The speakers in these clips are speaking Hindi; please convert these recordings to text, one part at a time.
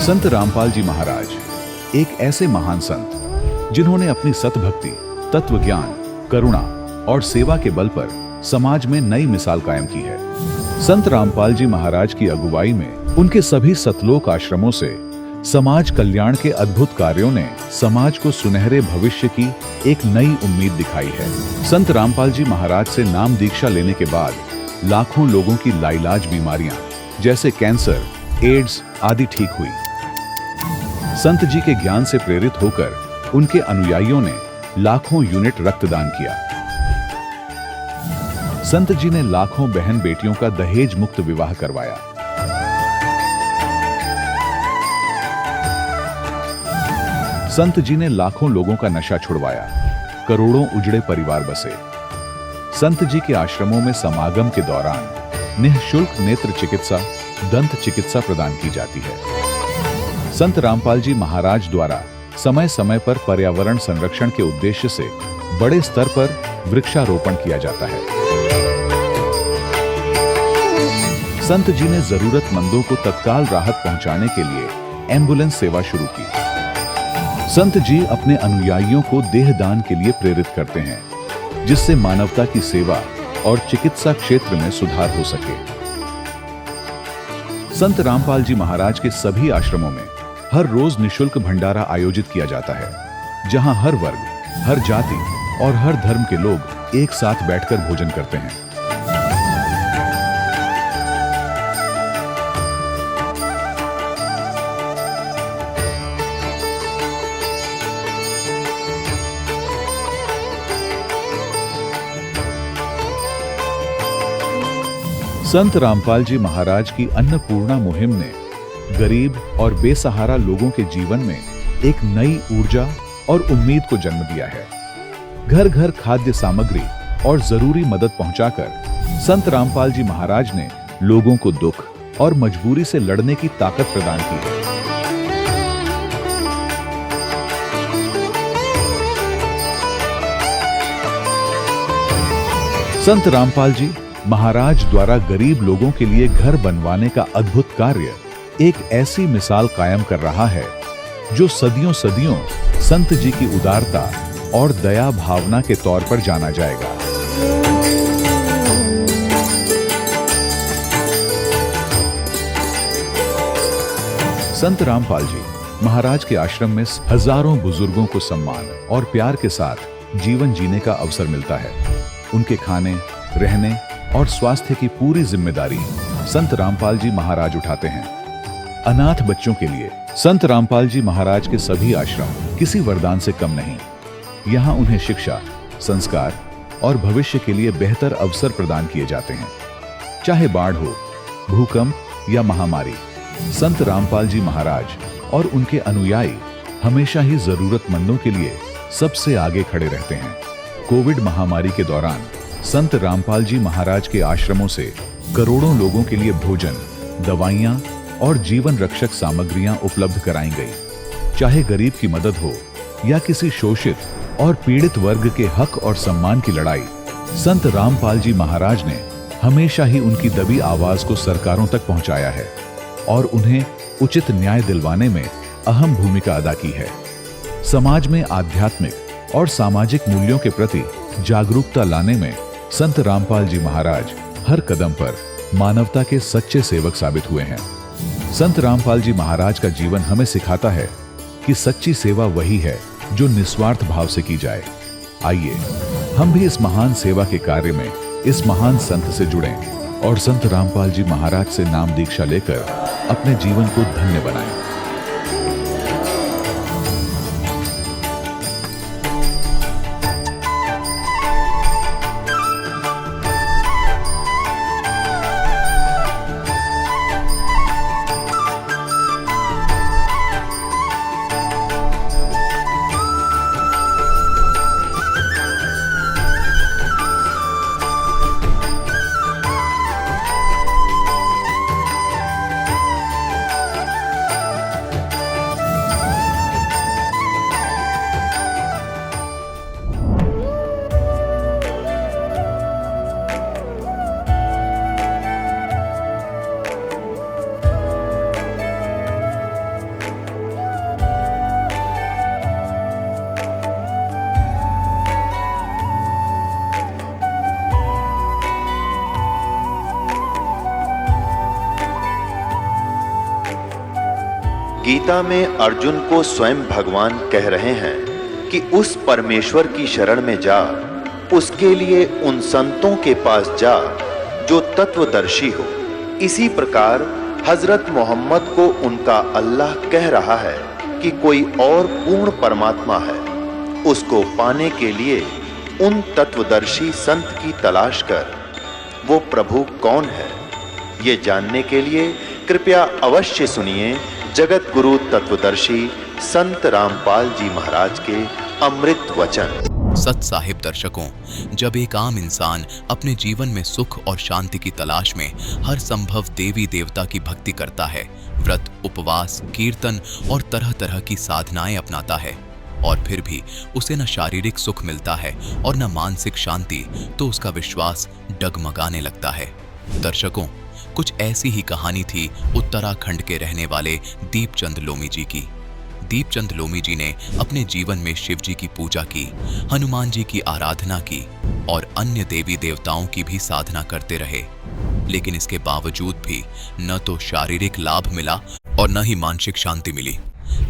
संत रामपाल जी महाराज एक ऐसे महान संत जिन्होंने अपनी सतभक्ति, तत्व ज्ञान, करुणा और सेवा के बल पर समाज में नई मिसाल कायम की है। संत रामपाल जी महाराज की अगुवाई में उनके सभी सतलोक आश्रमों से समाज कल्याण के अद्भुत कार्यों ने समाज को सुनहरे भविष्य की एक नई उम्मीद दिखाई है। संत रामपाल जी महाराज से नाम दीक्षा लेने के बाद लाखों लोगों की लाइलाज बीमारियां जैसे कैंसर, एड्स आदि ठीक हुई। संत जी के ज्ञान से प्रेरित होकर उनके अनुयायियों ने लाखों यूनिट रक्तदान किया। संत जी ने लाखों बहन बेटियों का दहेज मुक्त विवाह करवाया। संत जी ने लाखों लोगों का नशा छुड़वाया, करोड़ों उजड़े परिवार बसे। संत जी के आश्रमों में समागम के दौरान निःशुल्क नेत्र चिकित्सा, दंत चिकित्सा प्रदान की जाती है। संत रामपाल जी महाराज द्वारा समय समय पर पर्यावरण संरक्षण के उद्देश्य से बड़े स्तर पर वृक्षारोपण किया जाता है। संत जी ने जरूरतमंदों को तत्काल राहत पहुंचाने के लिए एम्बुलेंस सेवा शुरू की। संत जी अपने अनुयायियों को देहदान के लिए प्रेरित करते हैं, जिससे मानवता की सेवा और चिकित्सा क्षेत्र में सुधार हो सके। संत रामपाल जी महाराज के सभी आश्रमों में हर रोज निःशुल्क भंडारा आयोजित किया जाता है, जहां हर वर्ग, हर जाति और हर धर्म के लोग एक साथ बैठकर भोजन करते हैं। संत रामपाल जी महाराज की अन्नपूर्णा मुहिम ने गरीब और बेसहारा लोगों के जीवन में एक नई ऊर्जा और उम्मीद को जन्म दिया है। घर घर खाद्य सामग्री और जरूरी मदद पहुंचाकर संत रामपाल जी महाराज ने लोगों को दुख और मजबूरी से लड़ने की ताकत प्रदान की है। संत रामपाल जी महाराज द्वारा गरीब लोगों के लिए घर बनवाने का अद्भुत कार्य एक ऐसी मिसाल कायम कर रहा है जो सदियों सदियों संत जी की उदारता और दया भावना के तौर पर जाना जाएगा। संत रामपाल जी महाराज के आश्रम में हजारों बुजुर्गों को सम्मान और प्यार के साथ जीवन जीने का अवसर मिलता है। उनके खाने, रहने और स्वास्थ्य की पूरी जिम्मेदारी संत रामपाल जी महाराज उठाते हैं। अनाथ बच्चों के लिए संत रामपाल जी महाराज के सभी आश्रम किसी वरदान से कम नहीं। यहाँ उन्हें शिक्षा, संस्कार और भविष्य के लिए बेहतर अवसर प्रदान किए जाते हैं। चाहे बाढ़ हो, भूकंप या महामारी, संत रामपाल जी महाराज और उनके अनुयायी हमेशा ही जरूरतमंदों के लिए सबसे आगे खड़े रहते हैं। कोविड महामारी के दौरान संत रामपाल जी महाराज के आश्रमों से करोड़ों लोगों के लिए भोजन, दवाइयां और जीवन रक्षक सामग्रियां उपलब्ध कराई गई। चाहे गरीब की मदद हो या किसी शोषित और पीड़ित वर्ग के हक और सम्मान की लड़ाई, संत रामपाल जी महाराज ने हमेशा ही उनकी दबी आवाज को सरकारों तक पहुंचाया है और उन्हें उचित न्याय दिलवाने में अहम भूमिका अदा की है। समाज में आध्यात्मिक और सामाजिक मूल्यों के प्रति जागरूकता लाने में संत रामपाल जी महाराज हर कदम पर मानवता के सच्चे सेवक साबित हुए हैं। संत रामपाल जी महाराज का जीवन हमें सिखाता है कि सच्ची सेवा वही है जो निस्वार्थ भाव से की जाए। आइए हम भी इस महान सेवा के कार्य में इस महान संत से जुड़ें और संत रामपाल जी महाराज से नाम दीक्षा लेकर अपने जीवन को धन्य बनाएं। गीता में अर्जुन को स्वयं भगवान कह रहे हैं कि उस परमेश्वर की शरण में जा, उसके लिए उन संतों के पास जा जो तत्वदर्शी हो। इसी प्रकार हजरत मोहम्मद को उनका अल्लाह कह रहा है कि कोई और पूर्ण परमात्मा है, उसको पाने के लिए उन तत्वदर्शी संत की तलाश कर। वो प्रभु कौन है, ये जानने के लिए कृपया अवश्य सुनिए जगत गुरु तत्वदर्शी संत रामपाल जी महाराज के अमृत वचन। सत साहिब दर्शकों, जब एक आम इंसान अपने जीवन में सुख और शांति की तलाश में हर संभव देवी देवता की भक्ति करता है, व्रत, उपवास, कीर्तन और तरह तरह की साधनाएं अपनाता है, और फिर भी उसे न शारीरिक सुख मिलता है और न मानसिक शांति, तो उसका विश्वास डगमगाने लगता है। दर्शकों, कुछ ऐसी ही कहानी थी उत्तराखंड के रहने वाले दीपचंद लोमी जी की। दीपचंद लोमी जी ने अपने जीवन में शिव जी की पूजा की, हनुमान जी की आराधना की और अन्य देवी देवताओं की भी साधना करते रहे, लेकिन इसके बावजूद भी न तो शारीरिक लाभ मिला और न ही मानसिक शांति मिली।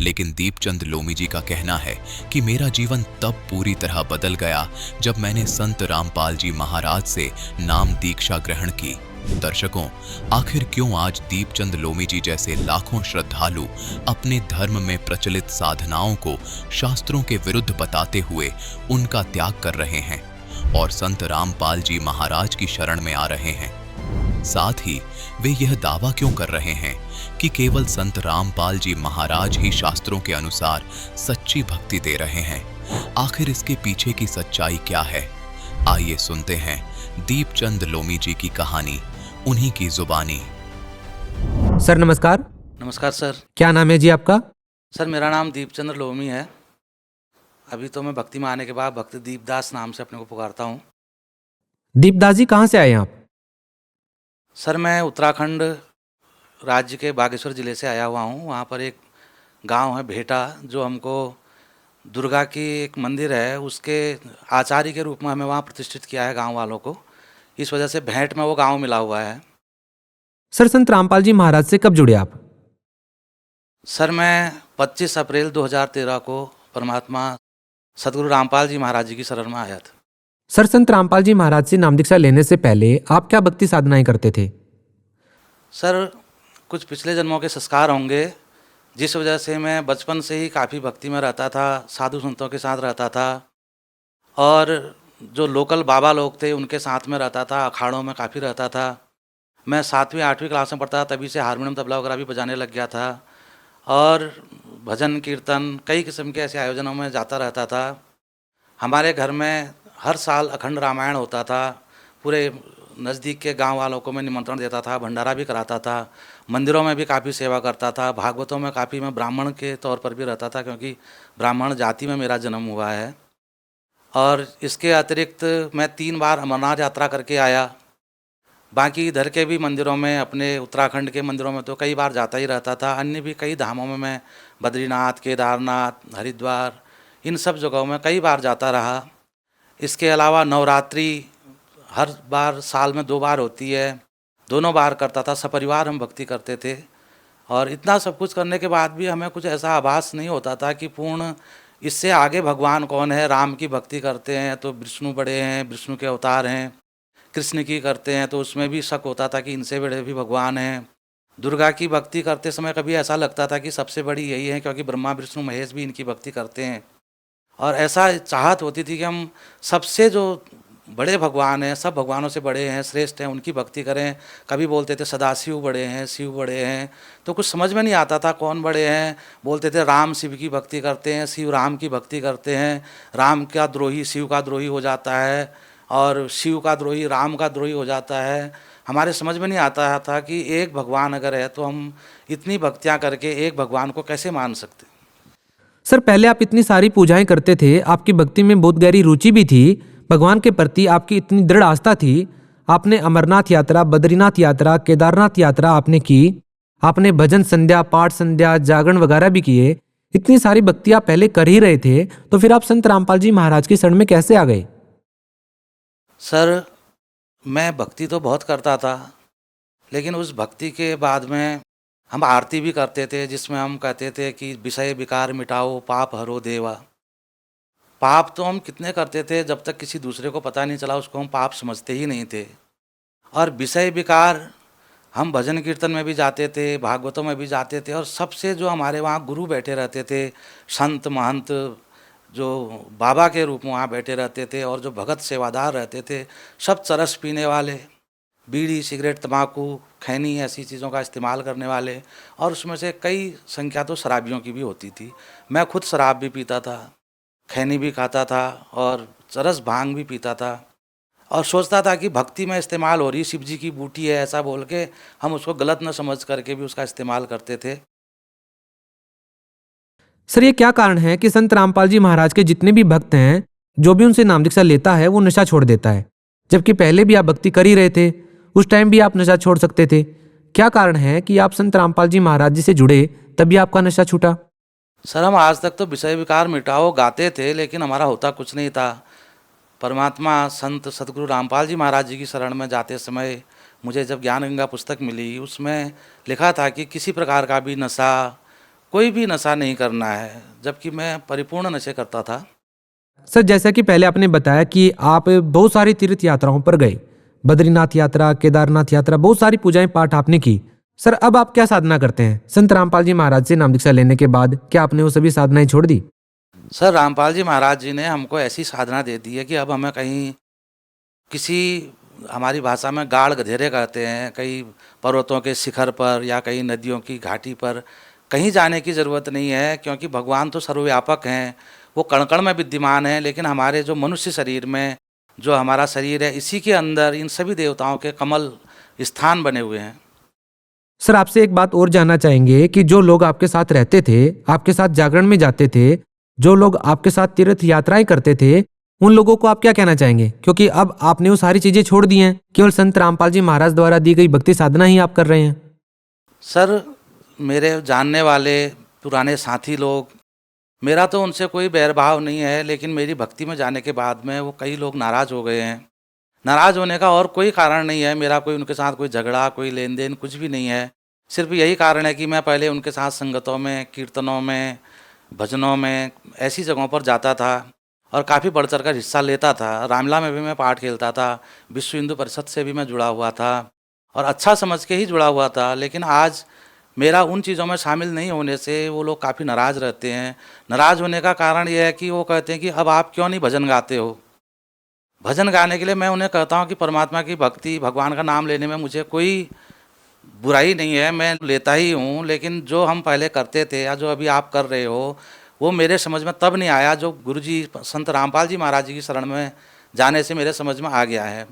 लेकिन दीपचंद लोमी जी का कहना है कि मेरा जीवन तब पूरी तरह बदल गया जब मैंने संत रामपाल जी महाराज से नाम दीक्षा ग्रहण की। दर्शकों, आखिर क्यों आज दीपचंद लोमी जी जैसे लाखों श्रद्धालु अपने धर्म में प्रचलित साधनाओं को शास्त्रों के विरुद्ध बताते हुए उनका त्याग कर रहे हैं और संत रामपाल जी महाराज की शरण में आ रहे हैं? साथ ही वे यह दावा क्यों कर रहे हैं कि केवल संत रामपाल जी महाराज ही शास्त्रों के अनुसार सच्ची भक्ति दे रहे हैं? आखिर इसके पीछे की सच्चाई क्या है? आइए सुनते हैं दीपचंद लोमी जी की कहानी, उन्हीं की जुबानी। सर नमस्कार। नमस्कार सर। क्या नाम है जी आपका? सर मेरा नाम दीपचंद्र लोमी है। अभी तो मैं भक्ति में आने के बाद भक्ति दीपदास नाम से अपने को पुकारता हूँ। दीपदास जी कहाँ से आए आप? सर मैं उत्तराखंड राज्य के बागेश्वर ज़िले से आया हुआ हूँ। वहाँ पर एक गांव है भेटा, जो हमको दुर्गा की एक मंदिर है, उसके आचार्य के रूप में हमें वहाँ प्रतिष्ठित किया है गांव वालों को। इस वजह से भेंट में वो गांव मिला हुआ है। सर संत रामपाल जी महाराज से कब जुड़े आप? सर मैं 25 अप्रैल 2013 को परमात्मा सदगुरु रामपाल जी महाराज जी की शरण में आया था। सर संत रामपाल जी महाराज से नाम दीक्षा लेने से पहले आप क्या भक्ति साधनाएं करते थे? सर कुछ पिछले जन्मों के संस्कार होंगे, जिस वजह से मैं बचपन से ही काफ़ी भक्ति में रहता था, साधु संतों के साथ रहता था और जो लोकल बाबा लोग थे उनके साथ में रहता था, अखाड़ों में काफ़ी रहता था। मैं 7वीं 8वीं क्लास में पढ़ता था, तभी से हारमोनियम तबला वगैरह भी बजाने लग गया था और भजन कीर्तन कई किस्म के ऐसे आयोजनों में जाता रहता था। हमारे घर में हर साल अखंड रामायण होता था। पूरे नज़दीक के गांव वालों को मैं निमंत्रण देता था, भंडारा भी कराता था, मंदिरों में भी काफ़ी सेवा करता था, भागवतों में काफ़ी मैं ब्राह्मण के तौर पर भी रहता था, क्योंकि ब्राह्मण जाति में मेरा जन्म हुआ है। और इसके अतिरिक्त मैं 3 बार अमरनाथ यात्रा करके आया। बाकी इधर के भी मंदिरों में, अपने उत्तराखंड के मंदिरों में तो कई बार जाता ही रहता था। अन्य भी कई धामों में मैं बद्रीनाथ, केदारनाथ, हरिद्वार, इन सब जगहों में कई बार जाता रहा। इसके अलावा नवरात्रि हर बार साल में 2 बार होती है, दोनों बार करता था। सपरिवार हम भक्ति करते थे और इतना सब कुछ करने के बाद भी हमें कुछ ऐसा आभास नहीं होता था कि पूर्ण इससे आगे भगवान कौन है। राम की भक्ति करते हैं तो विष्णु बड़े हैं, विष्णु के अवतार हैं। कृष्ण की करते हैं तो उसमें भी शक होता था कि इनसे बड़े भी भगवान हैं। दुर्गा की भक्ति करते समय कभी ऐसा लगता था कि सबसे बड़ी यही है, क्योंकि ब्रह्मा विष्णु महेश भी इनकी भक्ति करते हैं। और ऐसा चाहत होती थी कि हम सबसे जो बड़े भगवान हैं, सब भगवानों से बड़े हैं, श्रेष्ठ हैं, उनकी भक्ति करें। कभी बोलते थे सदाशिव बड़े हैं, शिव बड़े हैं, तो कुछ समझ में नहीं आता था कौन बड़े हैं। बोलते थे राम शिव की भक्ति करते हैं, शिव राम की भक्ति करते हैं। राम का द्रोही शिव का द्रोही हो जाता है और शिव का द्रोही राम का द्रोही हो जाता है। हमारे समझ में नहीं आता था कि एक भगवान अगर है तो हम इतनी भक्तियाँ करके एक भगवान को कैसे मान सकते। सर पहले आप इतनी सारी पूजाएं करते थे, आपकी भक्ति में बहुत गहरी रुचि भी थी, भगवान के प्रति आपकी इतनी दृढ़ आस्था थी। आपने अमरनाथ यात्रा, बद्रीनाथ यात्रा, केदारनाथ यात्रा आपने की, आपने भजन संध्या, पाठ संध्या, जागरण वगैरह भी किए। इतनी सारी भक्ति आप पहले कर ही रहे थे, तो फिर आप संत रामपाल जी महाराज की शरण में कैसे आ गए? सर मैं भक्ति तो बहुत करता था, लेकिन उस भक्ति के बाद में हम आरती भी करते थे जिसमें हम कहते थे कि विषय विकार मिटाओ पाप हरो देवा। पाप तो हम कितने करते थे, जब तक किसी दूसरे को पता नहीं चला उसको हम पाप समझते ही नहीं थे। और विषय विकार, हम भजन कीर्तन में भी जाते थे, भागवतों में भी जाते थे, और सबसे जो हमारे वहाँ गुरु बैठे रहते थे, संत महंत जो बाबा के रूप में वहाँ बैठे रहते थे, और जो भगत सेवादार रहते थे, सब चरस पीने वाले, बीड़ी सिगरेट तम्बाकू खैनी ऐसी चीज़ों का इस्तेमाल करने वाले, और उसमें से कई संख्या तो शराबियों की भी होती थी। मैं खुद शराब भी पीता था, खैनी भी खाता था, और चरस भांग भी पीता था, और सोचता था कि भक्ति में इस्तेमाल हो रही शिव जी की बूटी है, ऐसा बोल के हम उसको गलत न समझ करके भी उसका इस्तेमाल करते थे। सर ये क्या कारण है कि संत रामपाल जी महाराज के जितने भी भक्त हैं, जो भी उनसे नाम दीक्षा लेता है वो नशा छोड़ देता है, जबकि पहले भी आप भक्ति कर ही रहे थे, उस टाइम भी आप नशा छोड़ सकते थे। क्या कारण है कि आप संत रामपाल जी महाराज जी से जुड़े तभी आपका नशा छूटा? सर हम आज तक तो विषय विकार मिटाओ गाते थे, लेकिन हमारा होता कुछ नहीं था। परमात्मा संत सतगुरु रामपाल जी महाराज जी की शरण में जाते समय मुझे जब ज्ञान गंगा पुस्तक मिली, उसमें लिखा था कि किसी प्रकार का भी नशा, कोई भी नशा नहीं करना है, जबकि मैं परिपूर्ण नशे करता था। सर जैसा कि पहले आपने बताया कि आप बहुत सारी तीर्थ यात्राओं पर गए, बद्रीनाथ यात्रा, केदारनाथ यात्रा, बहुत सारी पूजाएं पाठ आपने की। सर अब आप क्या साधना करते हैं? संत रामपाल जी महाराज से नाम दीक्षा लेने के बाद क्या आपने वो सभी साधनाएं छोड़ दी? सर रामपाल जी महाराज जी ने हमको ऐसी साधना दे दी है कि अब हमें कहीं किसी, हमारी भाषा में गाढ़ गधेरे कहते हैं, कहीं पर्वतों के शिखर पर या कहीं नदियों की घाटी पर कहीं जाने की ज़रूरत नहीं है, क्योंकि भगवान तो सर्वव्यापक हैं, वो कण कण में विद्यमान है। लेकिन हमारे जो मनुष्य शरीर में जो हमारा शरीर है, इसी के अंदर इन सभी देवताओं के कमल स्थान बने हुए हैं। सर आपसे एक बात और जानना चाहेंगे कि जो लोग आपके साथ रहते थे, आपके साथ जागरण में जाते थे, जो लोग आपके साथ तीर्थ यात्राएं करते थे, उन लोगों को आप क्या कहना चाहेंगे? क्योंकि अब आपने वो सारी चीजें छोड़ दी हैं, केवल संत रामपाल जी महाराज द्वारा दी गई भक्ति साधना ही आप कर रहे हैं। सर मेरे जानने वाले पुराने साथी लोग, मेरा तो उनसे कोई बैरभाव नहीं है, लेकिन मेरी भक्ति में जाने के बाद में वो कई लोग नाराज़ हो गए हैं। नाराज़ होने का और कोई कारण नहीं है, मेरा कोई उनके साथ कोई झगड़ा, कोई लेन देन कुछ भी नहीं है। सिर्फ यही कारण है कि मैं पहले उनके साथ संगतों में, कीर्तनों में, भजनों में, ऐसी जगहों पर जाता था और काफ़ी बढ़ चढ़ कर हिस्सा लेता था। रामला में भी मैं पाठ खेलता था, विश्व हिंदू परिषद से भी मैं जुड़ा हुआ था, और अच्छा समझ के ही जुड़ा हुआ था। लेकिन आज मेरा उन चीज़ों में शामिल नहीं होने से वो लोग काफ़ी नाराज़ रहते हैं। नाराज़ होने का कारण ये है कि वो कहते हैं कि अब आप क्यों नहीं भजन गाते हो। भजन गाने के लिए मैं उन्हें कहता हूँ कि परमात्मा की भक्ति, भगवान का नाम लेने में मुझे कोई बुराई नहीं है, मैं लेता ही हूँ। लेकिन जो हम पहले करते थे या जो अभी आप कर रहे हो, वो मेरे समझ में तब नहीं आया, जो गुरुजी संत रामपाल जी महाराज जी की शरण में जाने से मेरे समझ में आ गया है।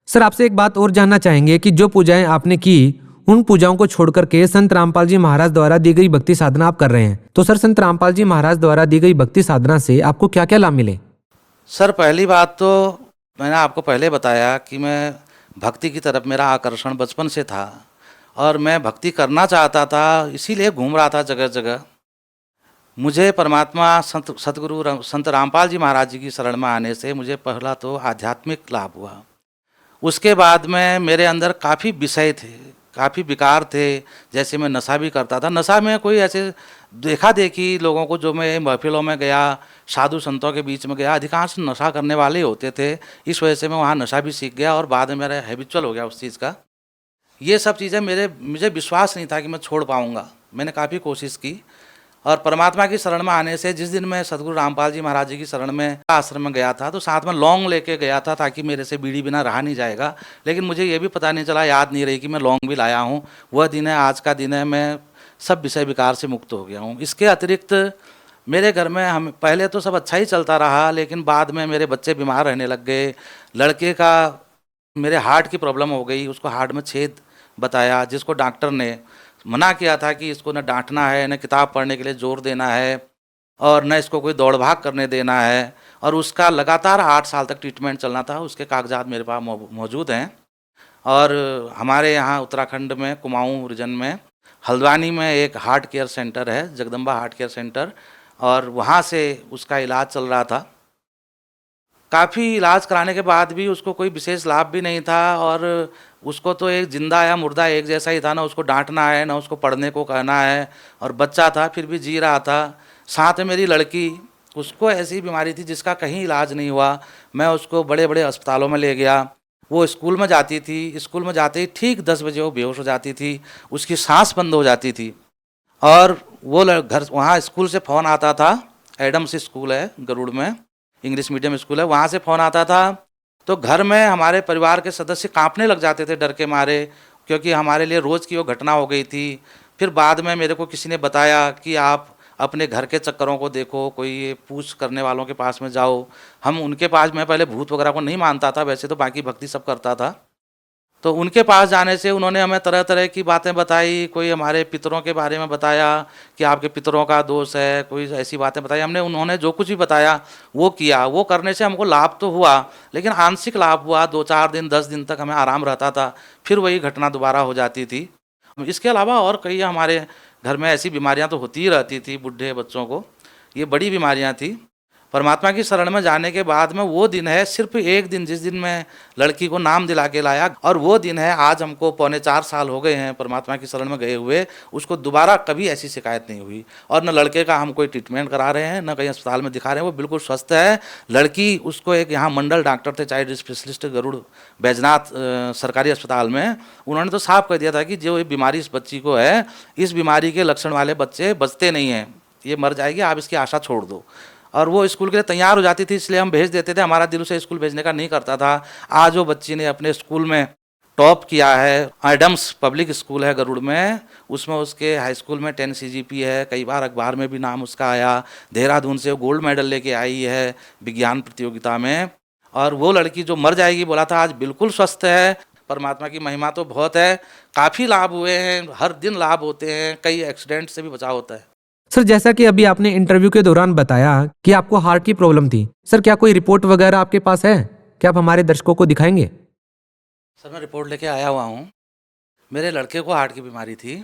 सर आपसे एक बात और जानना चाहेंगे कि जो पूजाएं आपने की, उन पूजाओं को छोड़कर के संत रामपाल जी महाराज द्वारा दी गई भक्ति साधना आप कर रहे हैं, तो सर संत रामपाल जी महाराज द्वारा दी गई भक्ति साधना से आपको क्या क्या लाभ मिले? सर पहली बात तो मैंने आपको पहले बताया कि मैं भक्ति की तरफ मेरा आकर्षण बचपन से था, और मैं भक्ति करना चाहता था, इसीलिए घूम रहा था जगह जगह। मुझे परमात्मा संत रामपाल जी महाराज जी की शरण में आने से मुझे पहला तो आध्यात्मिक लाभ हुआ। उसके बाद में मेरे अंदर काफ़ी विषय थे, काफ़ी विकार थे। जैसे मैं नशा भी करता था, नशा में कोई ऐसे देखा देखी लोगों को, जो मैं महफिलों में गया, साधु संतों के बीच में गया, अधिकांश नशा करने वाले होते थे। इस वजह से मैं वहाँ नशा भी सीख गया और बाद में मेरा हैबिचुअल हो गया उस चीज़ का। ये सब चीज़ें मुझे विश्वास नहीं था कि मैं छोड़ पाऊँगा। मैंने काफ़ी कोशिश की, और परमात्मा की शरण में आने से जिस दिन मैं सतगुरु रामपाल जी महाराज जी की शरण में आश्रम में गया था, तो साथ में लौंग लेके गया था, ताकि मेरे से बीड़ी बिना रहा नहीं जाएगा। लेकिन मुझे ये भी पता नहीं चला, याद नहीं रही कि मैं लौंग भी लाया हूँ। वह दिन है, आज का दिन है, मैं सब विषय विकार से मुक्त हो गया हूँ। इसके अतिरिक्त मेरे घर में हम पहले तो सब अच्छा ही चलता रहा, लेकिन बाद में मेरे बच्चे बीमार रहने लग गए। लड़के का मेरे हार्ट की प्रॉब्लम हो गई, उसको हार्ट में छेद बताया, जिसको डॉक्टर ने मना किया था कि इसको न डांटना है, न किताब पढ़ने के लिए जोर देना है, और न इसको कोई दौड़ भाग करने देना है। और उसका लगातार 8 साल तक ट्रीटमेंट चलना था। उसके कागजात मेरे पास मौजूद हैं। और हमारे यहाँ उत्तराखंड में कुमाऊँ रीजन में हल्द्वानी में एक हार्ट केयर सेंटर है, जगदम्बा हार्ट केयर सेंटर, और वहाँ से उसका इलाज चल रहा था। काफ़ी इलाज कराने के बाद भी उसको कोई विशेष लाभ भी नहीं था, और उसको तो एक जिंदा या मुर्दा एक जैसा ही था, ना उसको डांटना है ना उसको पढ़ने को कहना है, और बच्चा था फिर भी जी रहा था। साथ में मेरी लड़की, उसको ऐसी बीमारी थी जिसका कहीं इलाज नहीं हुआ। मैं उसको बड़े बड़े अस्पतालों में ले गया। वो स्कूल में जाती थी, स्कूल में जाते ही ठीक 10 बजे वो बेहोश हो जाती थी, उसकी सांस बंद हो जाती थी। और वो घर, वहाँ स्कूल से फ़ोन आता था, एडम्स स्कूल है गरुड़ में, इंग्लिश मीडियम स्कूल है, वहाँ से फ़ोन आता था। तो घर में हमारे परिवार के सदस्य कांपने लग जाते थे डर के मारे, क्योंकि हमारे लिए रोज़ की वो घटना हो गई थी। फिर बाद में मेरे को किसी ने बताया कि आप अपने घर के चक्करों को देखो, कोई ये पूछ करने वालों के पास में जाओ। हम उनके पास, मैं पहले भूत वगैरह को नहीं मानता था, वैसे तो बाकी भक्ति सब करता था। तो उनके पास जाने से उन्होंने हमें तरह तरह की बातें बताई। कोई हमारे पितरों के बारे में बताया कि आपके पितरों का दोष है, कोई ऐसी बातें बताई। हमने, उन्होंने जो कुछ भी बताया वो किया। वो करने से हमको लाभ तो हुआ, लेकिन आंशिक लाभ हुआ। 2-4 दिन 10 दिन तक हमें आराम रहता था, फिर वही घटना दोबारा हो जाती थी। इसके अलावा और कई हमारे घर में ऐसी बीमारियां तो होती ही रहती थी बूढ़े बच्चों को। ये बड़ी बीमारियां थी। परमात्मा की शरण में जाने के बाद में वो दिन है, सिर्फ एक दिन, जिस दिन मैं लड़की को नाम दिला के लाया, और वो दिन है आज हमको 3.25 साल हो गए हैं परमात्मा की शरण में गए हुए। उसको दोबारा कभी ऐसी शिकायत नहीं हुई। और न लड़के का हम कोई ट्रीटमेंट करा रहे हैं, न कहीं अस्पताल में दिखा रहे हैं, वो बिल्कुल स्वस्थ है। लड़की, उसको एक यहाँ मंडल डॉक्टर थे, चाइल्ड स्पेशलिस्ट गरुड़ बैजनाथ सरकारी अस्पताल में, उन्होंने तो साफ कह दिया था कि जो ये बीमारी इस बच्ची को है, इस बीमारी के लक्षण वाले बच्चे बचते नहीं हैं, ये मर जाएगी, आप इसकी आशा छोड़ दो। और वो स्कूल के लिए तैयार हो जाती थी, इसलिए हम भेज देते थे। हमारा दिल उसे स्कूल भेजने का नहीं करता था। आज वो बच्ची ने अपने स्कूल में टॉप किया है। एडम्स पब्लिक स्कूल है गरुड़ में, उसमें उसके हाई स्कूल में 10 CGP है। कई बार अखबार में भी नाम उसका आया। देहरादून से वो गोल्ड मेडल लेके आई है विज्ञान प्रतियोगिता में। और वो लड़की जो मर जाएगी बोला था, आज बिल्कुल स्वस्थ है। परमात्मा की महिमा तो बहुत है। काफ़ी लाभ हुए हैं, हर दिन लाभ होते हैं, कई एक्सीडेंट से भी बचाव होता है। सर, जैसा कि अभी आपने इंटरव्यू के दौरान बताया कि आपको हार्ट की प्रॉब्लम थी, सर क्या कोई रिपोर्ट वगैरह आपके पास है? क्या आप हमारे दर्शकों को दिखाएंगे? सर, मैं रिपोर्ट लेके आया हुआ हूँ। मेरे लड़के को हार्ट की बीमारी थी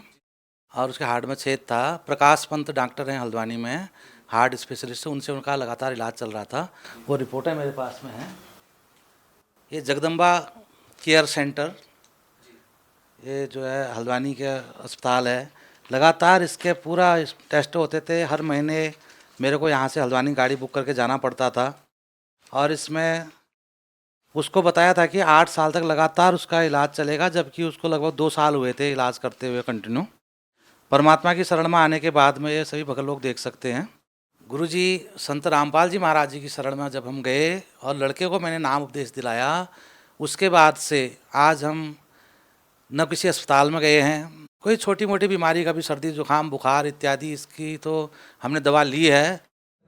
और उसके हार्ट में छेद था। प्रकाश पंत डॉक्टर हैं हल्द्वानी में, हार्ट स्पेशलिस्ट, उनसे उनका लगातार इलाज चल रहा था। वो रिपोर्टें मेरे पास में हैं। ये जगदम्बा केयर सेंटर, ये जो है हल्द्वानी के अस्पताल है, लगातार इसके पूरा टेस्ट होते थे। हर महीने मेरे को यहाँ से हल्द्वानी गाड़ी बुक करके जाना पड़ता था। और इसमें उसको बताया था कि 8 साल तक लगातार उसका इलाज चलेगा, जबकि उसको लगभग 2 साल हुए थे इलाज करते हुए कंटिन्यू। परमात्मा की शरण में आने के बाद में ये सभी भगत लोग देख सकते हैं। गुरुजी संत रामपाल जी महाराज जी की शरण में जब हम गए और लड़के को मैंने नाम उपदेश दिलाया, उसके बाद से आज हम न किसी अस्पताल में गए हैं। कोई छोटी मोटी बीमारी का भी, सर्दी जुकाम बुखार इत्यादि, इसकी तो हमने दवा ली है।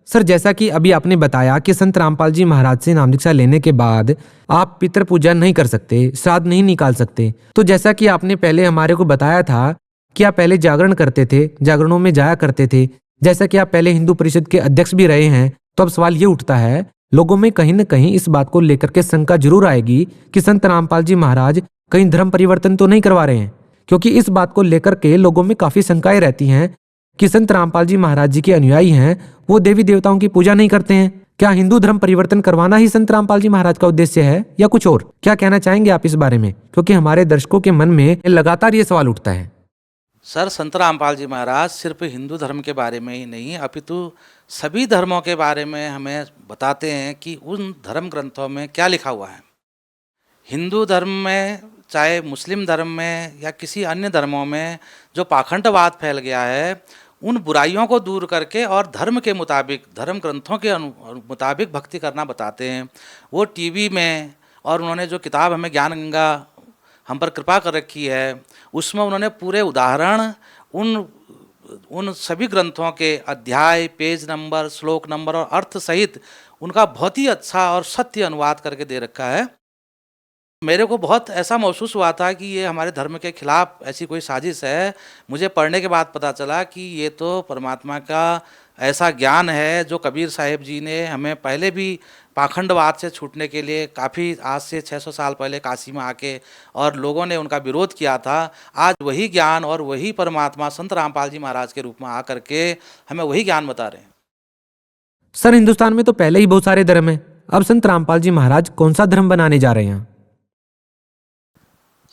सर, जैसा कि अभी आपने बताया कि संत रामपाल जी महाराज से नाम दीक्षा लेने के बाद आप पितृ पूजा नहीं कर सकते, श्राद्ध नहीं निकाल सकते, तो जैसा कि आपने पहले हमारे को बताया था कि आप पहले जागरण करते थे, जागरणों में जाया करते थे, जैसा कि आप पहले हिंदू परिषद के अध्यक्ष भी रहे हैं, तो अब सवाल ये उठता है, लोगों में कहीं न कहीं इस बात को लेकर के शंका जरूर आएगी कि संत रामपाल जी महाराज कहीं धर्म परिवर्तन तो नहीं करवा रहे हैं, क्योंकि इस बात को लेकर के लोगों में काफी शंकाएं रहती हैं कि संत रामपाल जी महाराज जी के अनुयायी हैं, वो देवी देवताओं की पूजा नहीं करते हैं। क्या हिंदू धर्म परिवर्तन करवाना ही संत रामपाल जी महाराज का उद्देश्य है या कुछ और? क्या कहना चाहेंगे आप इस बारे में, क्योंकि हमारे दर्शकों के मन में लगातार ये सवाल उठता है। सर, संत रामपाल जी महाराज सिर्फ हिंदू धर्म के बारे में ही नहीं, अपितु सभी धर्मों के बारे में हमें बताते हैं कि उन धर्म ग्रंथों में क्या लिखा हुआ है। हिंदू धर्म में, चाहे मुस्लिम धर्म में या किसी अन्य धर्मों में जो पाखंडवाद फैल गया है, उन बुराइयों को दूर करके और धर्म के मुताबिक, धर्म ग्रंथों के मुताबिक भक्ति करना बताते हैं। वो टीवी में, और उन्होंने जो किताब हमें ज्ञान गंगा हम पर कृपा कर रखी है, उसमें उन्होंने पूरे उदाहरण उन सभी ग्रंथों के अध्याय, पेज नंबर, श्लोक नंबर और अर्थ सहित उनका बहुत ही अच्छा और सत्य अनुवाद करके दे रखा है। मेरे को बहुत ऐसा महसूस हुआ था कि ये हमारे धर्म के खिलाफ ऐसी कोई साजिश है। मुझे पढ़ने के बाद पता चला कि ये तो परमात्मा का ऐसा ज्ञान है जो कबीर साहिब जी ने हमें पहले भी पाखंडवाद से छूटने के लिए, काफ़ी आज से 600 साल पहले काशी में आके और लोगों ने उनका विरोध किया था। आज वही ज्ञान और वही परमात्मा संत रामपाल जी महाराज के रूप में आकर के हमें वही ज्ञान बता रहे हैं। सर, हिंदुस्तान में तो पहले ही बहुत सारे धर्म हैं, अब संत रामपाल जी महाराज कौन सा धर्म बनाने जा रहे हैं?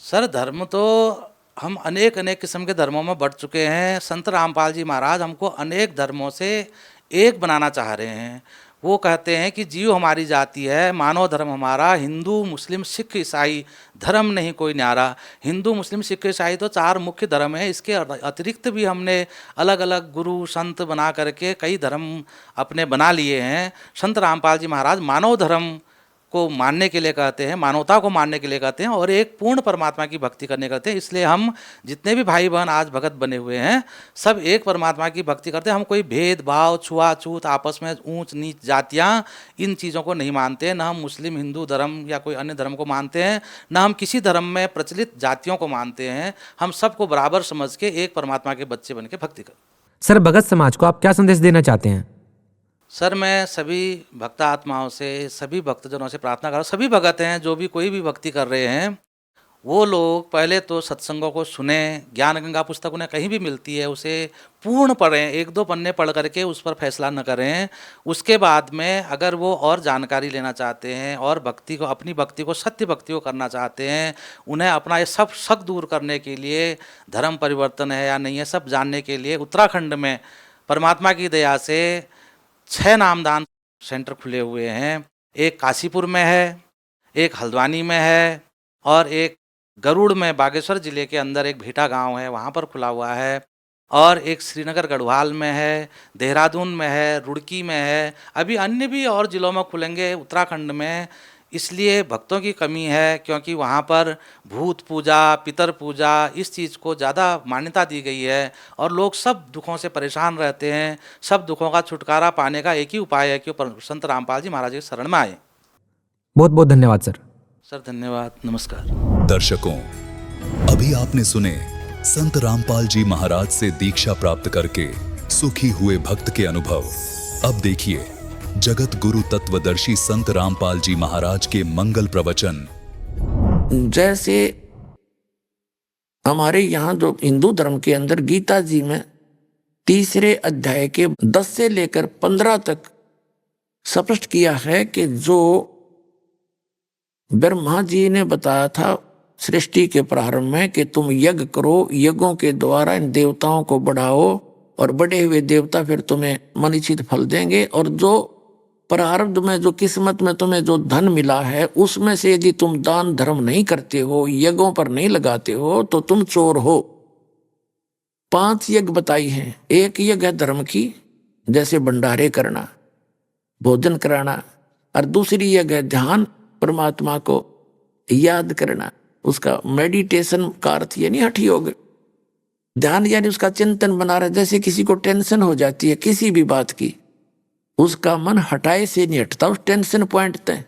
सर धर्म तो हम अनेक अनेक किस्म के धर्मों में बढ़ चुके हैं। संत रामपाल जी महाराज हमको अनेक धर्मों से एक बनाना चाह रहे हैं। वो कहते हैं कि जीव हमारी जाति है, मानव धर्म हमारा, हिंदू मुस्लिम सिख ईसाई, धर्म नहीं कोई न्यारा। हिंदू मुस्लिम सिख ईसाई तो 4 मुख्य धर्म है। इसके अतिरिक्त भी हमने अलग अलग गुरु संत बना करके कई धर्म अपने बना लिए हैं। संत रामपाल जी महाराज मानव धर्म को मानने के लिए कहते हैं, मानवता को मानने के लिए कहते हैं और एक पूर्ण परमात्मा की भक्ति करने कहते हैं। इसलिए हम जितने भी भाई बहन आज भगत बने हुए हैं सब एक परमात्मा की भक्ति करते हैं। हम कोई भेदभाव, छुआछूत, आपस में ऊंच नीच जातियाँ, इन चीज़ों को नहीं मानते। न हम मुस्लिम हिंदू धर्म या कोई अन्य धर्म को मानते हैं, न हम किसी धर्म में प्रचलित जातियों को मानते हैं। हम सबको बराबर समझ के एक परमात्मा के बच्चे बन के भक्ति करते। सर भगत समाज को आप क्या संदेश देना चाहते हैं? सर मैं सभी भक्त आत्माओं से, सभी भक्तजनों से प्रार्थना कर रहा हूँ, सभी भगत हैं जो भी कोई भी भक्ति कर रहे हैं, वो लोग पहले तो सत्संगों को सुने। ज्ञान गंगा पुस्तक उन्हें कहीं भी मिलती है, उसे पूर्ण पढ़ें। 1-2 पन्ने पढ़ करके उस पर फैसला न करें। उसके बाद में अगर वो और जानकारी लेना चाहते हैं और भक्ति को, अपनी भक्ति को, सत्य भक्ति को करना चाहते हैं, उन्हें अपना ये सब शक दूर करने के लिए धर्म परिवर्तन है या नहीं है सब जानने के लिए उत्तराखंड में परमात्मा की दया से 6 नामदान सेंटर खुले हुए हैं। एक काशीपुर में है, एक हल्द्वानी में है और एक गरुड़ में बागेश्वर जिले के अंदर एक भीटा गांव है, वहाँ पर खुला हुआ है। और एक श्रीनगर गढ़वाल में है, देहरादून में है, रुड़की में है। अभी अन्य भी और ज़िलों में खुलेंगे उत्तराखंड में। इसलिए भक्तों की कमी है क्योंकि वहाँ पर भूत पूजा, पितर पूजा, इस चीज़ को ज़्यादा मान्यता दी गई है और लोग सब दुखों से परेशान रहते हैं। सब दुखों का छुटकारा पाने का एक ही उपाय है कि संत रामपाल जी महाराज के शरण में आए। बहुत बहुत धन्यवाद सर। सर धन्यवाद, नमस्कार। दर्शकों, अभी आपने सुने संत रामपाल जी महाराज से दीक्षा प्राप्त करके सुखी हुए भक्त के अनुभव। अब देखिए जगत गुरु तत्वदर्शी संत रामपाल जी महाराज के मंगल प्रवचन। जैसे हमारे यहाँ जो हिंदू धर्म के अंदर गीता जी में 3 अध्याय के 10 से लेकर 15 तक स्पष्ट किया है कि जो ब्रह्मा जी ने बताया था सृष्टि के प्रारंभ में कि तुम यज्ञ करो, यज्ञों के द्वारा इन देवताओं को बढ़ाओ और बढ़े हुए देवता फिर तुम्हें मनीषित फल देंगे। और जो प्रारब्ध में, जो किस्मत में तुम्हें जो धन मिला है उसमें से यदि तुम दान धर्म नहीं करते हो, यज्ञों पर नहीं लगाते हो तो तुम चोर हो। 5 यज्ञ बताई हैं। एक यज्ञ है धर्म की, जैसे भंडारे करना, भोजन कराना। और दूसरी यज्ञ है ध्यान, परमात्मा को याद करना। उसका मेडिटेशन का अर्थ यानी हठ योग। ध्यान यानी उसका चिंतन बना रहे। जैसे किसी को टेंशन हो जाती है किसी भी बात की, उसका मन हटाए से नहीं हटता उस टेंशन पॉइंट तक,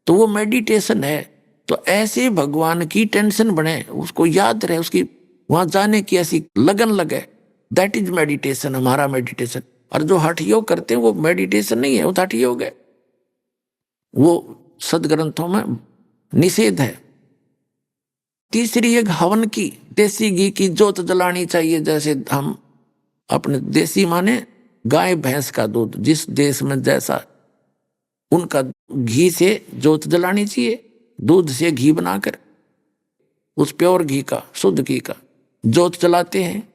तो वो मेडिटेशन है। तो ऐसे भगवान की टेंशन बने, उसको याद रहे, उसकी वहां जाने की ऐसी लगन लगे, दैट इज मेडिटेशन, हमारा मेडिटेशन। और जो हठ योग करते हैं वो मेडिटेशन नहीं है, वो हठ योग है। वो सदग्रंथों में निषेध है। तीसरी एक हवन की, देसी घी की जोत जलानी चाहिए। जैसे हम अपने देसी माने गाय भैंस का दूध, जिस देश में जैसा, उनका घी से जोत जलानी चाहिए। दूध से घी बनाकर उस प्योर घी का, शुद्ध घी का जोत जलाते हैं।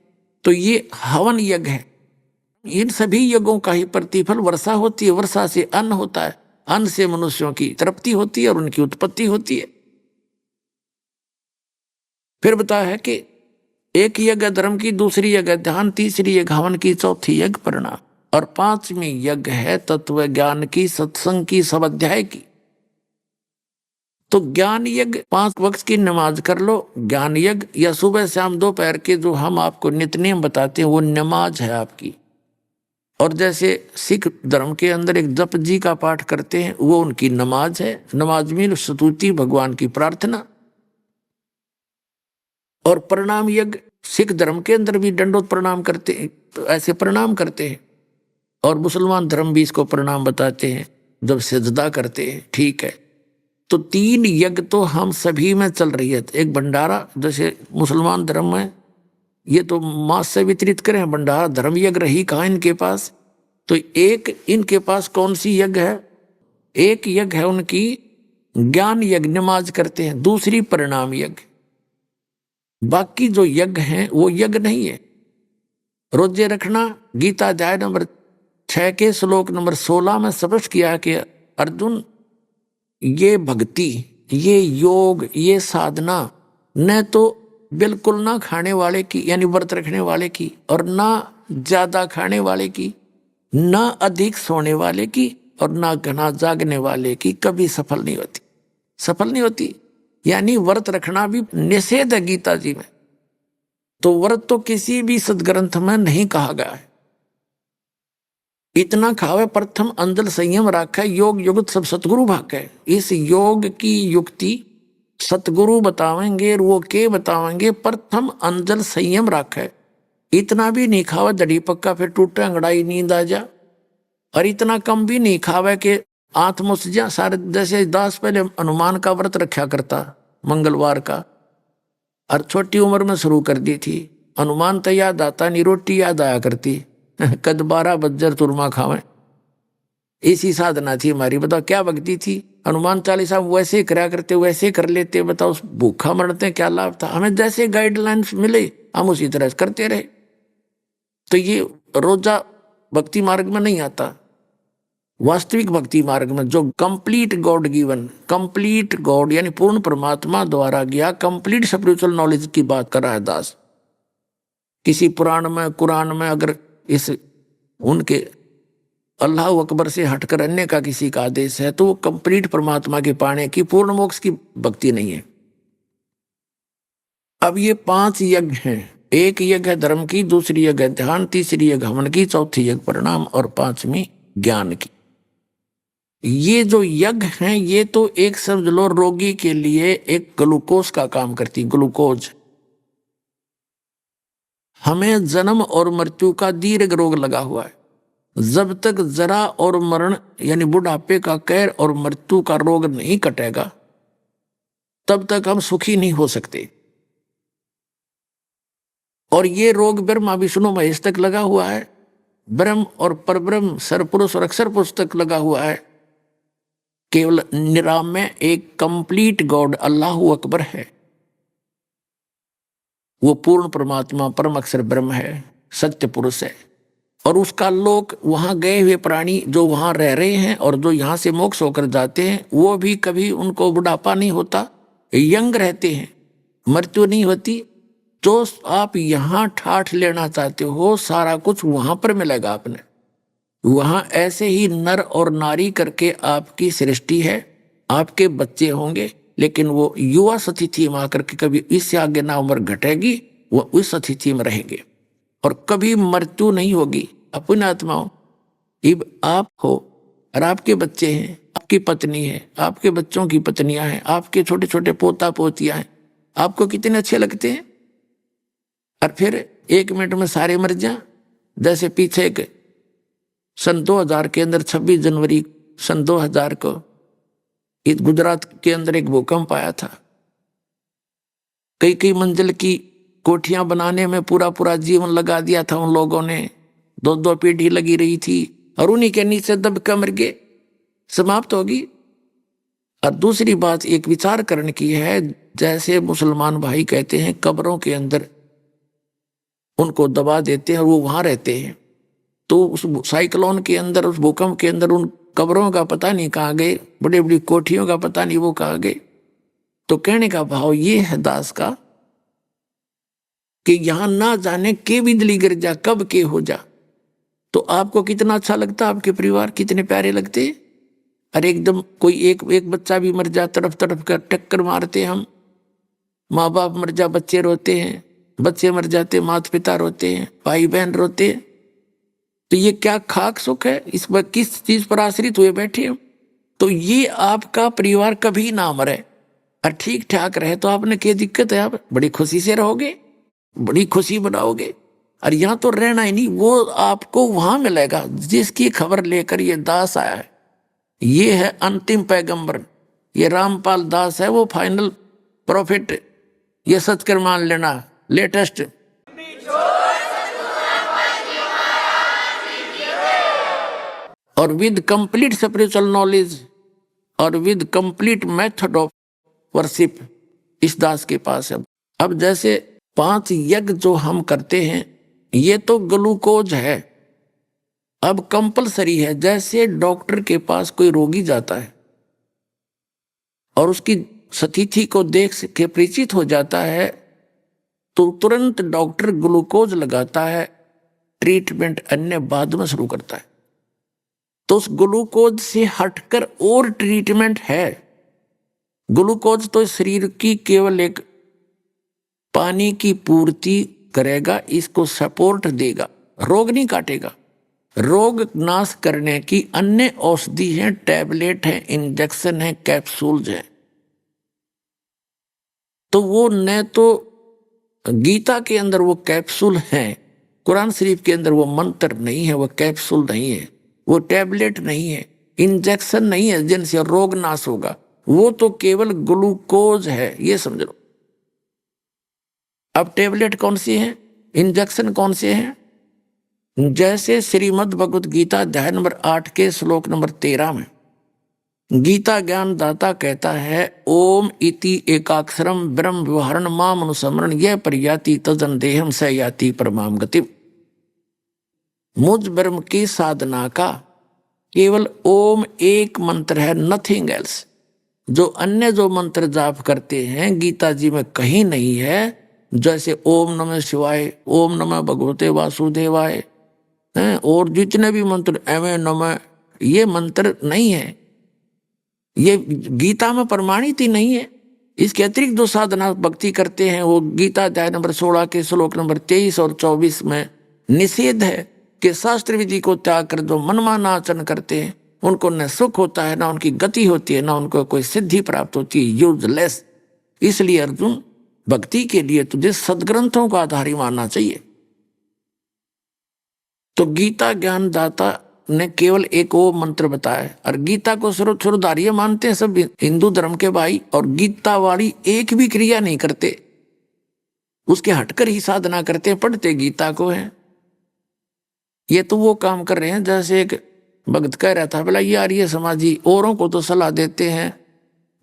तो ये हवन यज्ञ है। इन सभी यज्ञों का ही प्रतिफल वर्षा होती है। वर्षा से अन्न होता है, अन्न से मनुष्यों की तृप्ति होती है और उनकी उत्पत्ति होती है। फिर बताया है कि एक यज्ञ धर्म की, दूसरी यज्ञ ध्यान, तीसरी यज्ञ हवन की, चौथी यज्ञ प्रणाम और 5वीं यज्ञ है तत्व ज्ञान की, सत्संग की, सब अध्याय की। तो ज्ञान यज्ञ 5 वक्त की नमाज कर लो, ज्ञान यज्ञ, या सुबह शाम दोपहर के जो हम आपको नित्य नियम बताते हैं वो नमाज है आपकी। और जैसे सिख धर्म के अंदर एक जप जी का पाठ करते हैं, वो उनकी नमाज है। नमाज में स्तुति, भगवान की प्रार्थना। और प्रणाम यज्ञ, सिख धर्म के अंदर भी दंडोत प्रणाम करते हैं, तो ऐसे प्रणाम करते हैं। और मुसलमान धर्म भी इसको प्रणाम बताते हैं जब सजदा करते हैं, ठीक है। तो 3 यज्ञ तो हम सभी में चल रही है। एक भंडारा, जैसे मुसलमान धर्म में ये तो मांस से वितरित करें, भंडारा धर्म यज्ञ रही कहाँ इनके पास। तो एक इनके पास कौन सी यज्ञ है? एक यज्ञ है उनकी ज्ञान यज्ञ, नमाज करते हैं, दूसरी परिणाम यज्ञ। बाकी जो यज्ञ हैं वो यज्ञ नहीं है। रोजे रखना, गीता अध्याय नंबर 6 के श्लोक नंबर 16 में स्पष्ट किया कि अर्जुन, ये भक्ति, ये योग, ये साधना न तो बिल्कुल ना खाने वाले की यानी व्रत रखने वाले की, और ना ज्यादा खाने वाले की, ना अधिक सोने वाले की, और ना घना जागने वाले की कभी सफल नहीं होती। सफल नहीं होती यानी व्रत रखना भी निषेध है गीता जी में। तो व्रत तो किसी भी सदग्रंथ में नहीं कहा गया है। इतना खावे प्रथम अंजल संयम राखे, योग युक्त सब सतगुरु भाके। इस योग की युक्ति सतगुरु बतावेंगे, वो के बतावेंगे, प्रथम अंजल संयम राखे। इतना भी नहीं खावे दड़ी पक्का फिर टूटे अंगड़ाई नींद आ जा, और इतना कम भी नहीं खावे कि आंख मुस जा। सारे जैसे दास पहले हनुमान का व्रत रखा करता मंगलवार का, और छोटी उम्र में शुरू कर दी थी। हनुमान तो याद आता नहीं, रोटी याद आया करती कद 12 बज्जर तुरमा खावे। इसी साधना थी हमारी। बताओ क्या भक्ति थी। हनुमान चालीसा वैसे ही करा करते, वैसे ही कर लेते। बताओ भूखा मरते क्या लाभ था। हमें जैसे गाइडलाइंस मिले हम उसी तरह करते रहे। तो ये रोजा भक्ति मार्ग में नहीं आता। वास्तविक भक्ति मार्ग में जो complete God given, complete God यानी पूर्ण परमात्मा द्वारा गया कंप्लीट स्पिरिचुअल नॉलेज की बात कर रहा है दास। किसी पुराण में, कुरान में अगर इस उनके अल्लाह अकबर से हटकर अन्य का किसी का आदेश है तो वो कंप्लीट परमात्मा के पाने की, पूर्ण मोक्ष की भक्ति नहीं है। अब ये 5 यज्ञ हैं। एक यज्ञ है धर्म की, दूसरी यज्ञ है ध्यान, तीसरी यज्ञ हवन की, चौथी यज्ञ परिणाम, और 5वीं ज्ञान की। ये जो यज्ञ हैं ये तो एक समझ लो रोगी के लिए एक ग्लूकोज का काम करती। ग्लूकोज हमें जन्म और मृत्यु का दीर्घ रोग लगा हुआ है। जब तक जरा और मरण यानी बुढ़ापे का कहर और मृत्यु का रोग नहीं कटेगा तब तक हम सुखी नहीं हो सकते। और ये रोग ब्रह्मा विष्णु महेश तक लगा हुआ है। ब्रह्म और परब्रह्म सरपुरुष और अक्षर पुरुष तक लगा हुआ है। केवल निराम में एक कंप्लीट गॉड अल्लाह अकबर है। वो पूर्ण परमात्मा परम अक्षर ब्रह्म है, सत्य पुरुष है। और उसका लोक वहां गए हुए प्राणी जो वहां रह रहे हैं और जो यहां से मोक्ष होकर जाते हैं वो भी कभी उनको बुढ़ापा नहीं होता, यंग रहते हैं, मृत्यु नहीं होती। जो आप यहाँ ठाठ लेना चाहते हो सारा कुछ वहां पर मिलेगा। आपने वहां ऐसे ही नर और नारी करके आपकी सृष्टि है, आपके बच्चे होंगे, लेकिन वो युवा स्थिति में आकर के कभी इससे आगे ना उम्र घटेगी, वो उस स्थिति में रहेंगे और कभी मृत्यु नहीं होगी। अपनी आत्माओं, अब आप हो और आपके बच्चे हैं, आपकी पत्नी है, आपके बच्चों की पत्नियां हैं, आपके छोटे छोटे पोता पोतियां हैं, आपको कितने अच्छे लगते हैं। और फिर 1 मिनट में सारे मर जाएं। जैसे पीछे एक सन 2000 के अंदर 26 जनवरी सन 2000 को गुजरात के अंदर एक भूकंप आया था। कई मंजिल की कोठियां बनाने में पूरा जीवन लगा दिया था उन लोगों ने। 2 पीढ़ी लगी रही थी और उन्हीं के नीचे दबकर मर गए, समाप्त होगी। और दूसरी बात एक विचार करने की है, जैसे मुसलमान भाई कहते हैं कब्रों के अंदर उनको दबा देते हैं और वो वहां रहते हैं, तो उस साइक्लोन के अंदर, उस भूकंप के अंदर उन कब्रों का पता नहीं कहाँ गए, बड़ी बड़ी कोठियों का पता नहीं वो कहाँ गए। तो कहने का भाव ये है दास का कि यहां ना जाने के बिजली गिर जा कब के हो जा। तो आपको कितना अच्छा लगता, आपके परिवार कितने प्यारे लगते। अरे एकदम कोई एक बच्चा भी मर जा, तरफ कर टक्कर मारते हम। माँ बाप मर जा बच्चे रोते हैं, बच्चे मर जाते माता पिता रोते हैं, भाई बहन रोते हैं। तो ये क्या खाक सुख है, इस पर किस चीज पर आश्रित हुए बैठे हो। तो ये आपका परिवार कभी ना मरे और ठीक ठाक रहे तो आपने क्या दिक्कत है। आप बड़ी खुशी से रहोगे, बड़ी खुशी बनाओगे। और यहाँ तो रहना ही नहीं, वो आपको वहां मिलेगा जिसकी खबर लेकर ये दास आया है। ये है अंतिम पैगंबर, ये रामपाल दास है, वो फाइनल प्रॉफिट। ये सच कर मान लेना, लेटेस्ट। और विद कंप्लीट स्पिरिचुअल नॉलेज और with complete method of worship इस दास के पास है। अब जैसे 5 यज्ञ जो हम करते हैं ये तो ग्लूकोज है, अब कंपलसरी है। जैसे डॉक्टर के पास कोई रोगी जाता है और उसकी स्थिति को देख के परिचित हो जाता है तो तुरंत डॉक्टर ग्लूकोज लगाता है, ट्रीटमेंट अन्य बाद में शुरू करता है। तो उस ग्लूकोज से हटकर और ट्रीटमेंट है। ग्लूकोज तो शरीर की केवल एक पानी की पूर्ति करेगा, इसको सपोर्ट देगा, रोग नहीं काटेगा। रोग नाश करने की अन्य औषधि है, टैबलेट है, इंजेक्शन है, कैप्सूल्स है। तो वो न तो गीता के अंदर वो कैप्सूल है, कुरान शरीफ के अंदर वो मंत्र नहीं है, वो कैप्सूल नहीं है, वो टैबलेट नहीं है, इंजेक्शन नहीं है जिनसे रोग नाश होगा। वो तो केवल ग्लूकोज है, ये समझ लो। अब टैबलेट कौन सी है, इंजेक्शन कौन से हैं? जैसे श्रीमद् भगवत गीता अध्याय नंबर 8 के श्लोक नंबर 13 में गीता ज्ञान दाता कहता है, ओम इति एकाक्षरम ब्रह्म व्यवहारण माम अनुसमरण यह परियाति तजन देहम स याति परमाम गति। मुझ ब्रह्म की साधना का केवल ओम एक मंत्र है, नथिंग एल्स। जो अन्य जो मंत्र जाप करते हैं गीता जी में कहीं नहीं है। जैसे ओम नमः शिवाय, ओम नमः भगवते वासुदेवाय, और जितने भी मंत्र एवं नमः, ये मंत्र नहीं है, ये गीता में प्रमाणित ही नहीं है। इसके अतिरिक्त जो साधना भक्ति करते हैं वो गीता अध्याय नंबर 16 के श्लोक नंबर 23 और 24 में निषेध है कि शास्त्र विधि को त्याग कर जो मनमाना आचरण करते हैं उनको न सुख होता है, ना उनकी गति होती है, ना उनको कोई सिद्धि प्राप्त होती है, यूजलेस। इसलिए अर्जुन, भक्ति के लिए तुझे सदग्रंथों का आधार ही मानना चाहिए। तो गीता ज्ञान दाता ने केवल एक वो मंत्र बताया, और गीता को सर्वोच्च मानते हैं सब हिंदू धर्म के भाई, और गीता वाली एक भी क्रिया नहीं करते, उसके हटकर ही साधना करते, पढ़ते गीता को है। ये तो वो काम कर रहे हैं जैसे एक भक्त कह रहा था, बोला यार ये समाजी औरों को तो सलाह देते हैं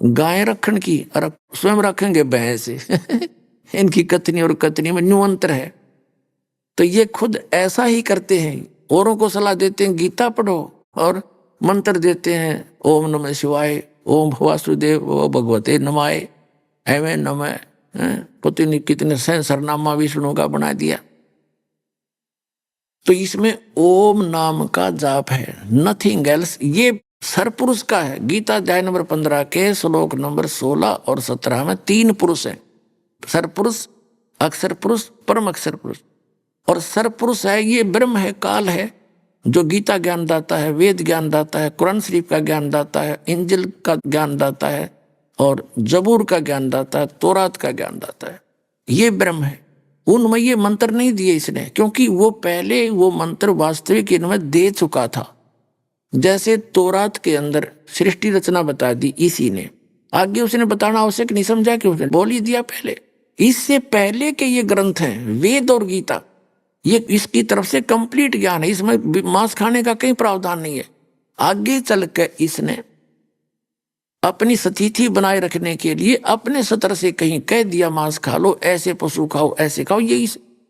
गाय रखने की और स्वयं रखेंगे भैंस इनकी कथनी और कथनी में न्यू अंतर है। तो ये खुद ऐसा ही करते हैं, औरों को सलाह देते हैं गीता पढ़ो और मंत्र देते हैं ओम नमः शिवाय, ओम वासुदेव ओ भगवते नमाय, एवं नमः, पता नहीं कितने सरनामा विष्णु का बना दिया। तो इसमें ओम नाम का जाप है, नथिंग एल्स। ये सरपुरुष का है। गीता अध्याय नंबर 15 के श्लोक नंबर 16 और 17 में 3 पुरुष हैं, सरपुरुष, अक्षर पुरुष, परम अक्षर पुरुष। और सरपुरुष है ये ब्रह्म है, काल है, जो गीता ज्ञान दाता है, वेद ज्ञान दाता है, कुरान शरीफ का ज्ञान दाता है, इंजिल का ज्ञान दाता है, और जबूर का ज्ञान दाता है, तौरात का ज्ञान दाता है। ये ब्रह्म है। उनमें ये मंत्र नहीं दिए इसने, क्योंकि वो पहले वो मंत्र वास्तविक इनमें दे चुका था। जैसे तौरात के अंदर सृष्टि रचना बता दी इसी ने, आगे उसने बताना आवश्यक नहीं समझा कि उसने बोल ही दिया पहले। इससे पहले के ये ग्रंथ हैं वेद और गीता, ये इसकी तरफ से कंप्लीट ज्ञान है, इसमें मांस खाने का कहीं प्रावधान नहीं है। आगे चल के इसने अपनी स्थिति बनाए रखने के लिए अपने सतर से कहीं कह दिया मांस खा लो, ऐसे पशु खाओ, ऐसे खाओ, ये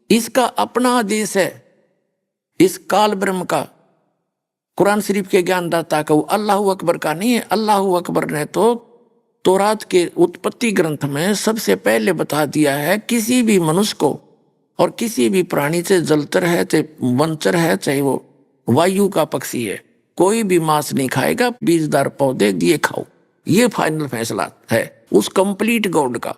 इसका अपना आदेश है। इस काल ब्रह्म का, कुरान शरीफ के ज्ञानदाता का, वो अल्लाह अकबर का नहीं है। अल्लाह अकबर ने तो तौरात के उत्पत्ति ग्रंथ में सबसे पहले बता दिया है किसी भी मनुष्य को और किसी भी प्राणी, चाहे जलचर है, चाहे वनचर है, चाहे वो वायु का पक्षी है, कोई भी मांस नहीं खाएगा, बीजदार पौधे दिए खाओ। ये फाइनल फैसला है उस कंप्लीट गॉड का।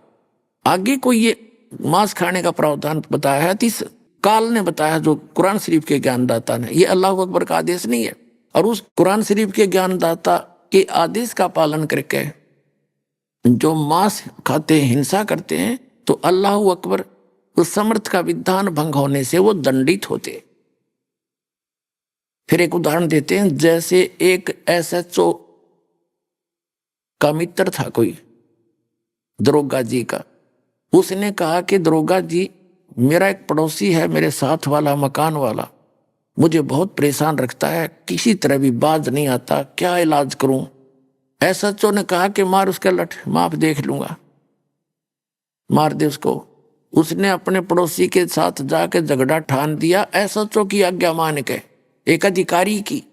आगे कोई ये मांस खाने का प्रावधान बताया है इस काल ने बताया, जो कुरान शरीफ के ज्ञानदाता ने। ये अल्लाह अकबर का आदेश नहीं है। और उस कुरान शरीफ के ज्ञानदाता के आदेश का पालन करके जो मांस खाते हैं, हिंसा करते हैं, तो अल्लाह अकबर उस समर्थ का विधान भंग होने से वो दंडित होते। फिर एक उदाहरण देते हैं, जैसे एक SHO का मित्र था कोई, दरोगा जी का। उसने कहा कि दरोगा जी, मेरा एक पड़ोसी है, मेरे साथ वाला, मकान वाला, मुझे बहुत परेशान रखता है, किसी तरह भी बाज नहीं आता, क्या इलाज करूं? एसएचओ ने कहा कि मार उसका लठ, माप देख लूंगा, मार दे उसको। उसने अपने पड़ोसी के साथ जाके झगड़ा ठान दिया एसएचओ की आज्ञा मान के, एक अधिकारी की,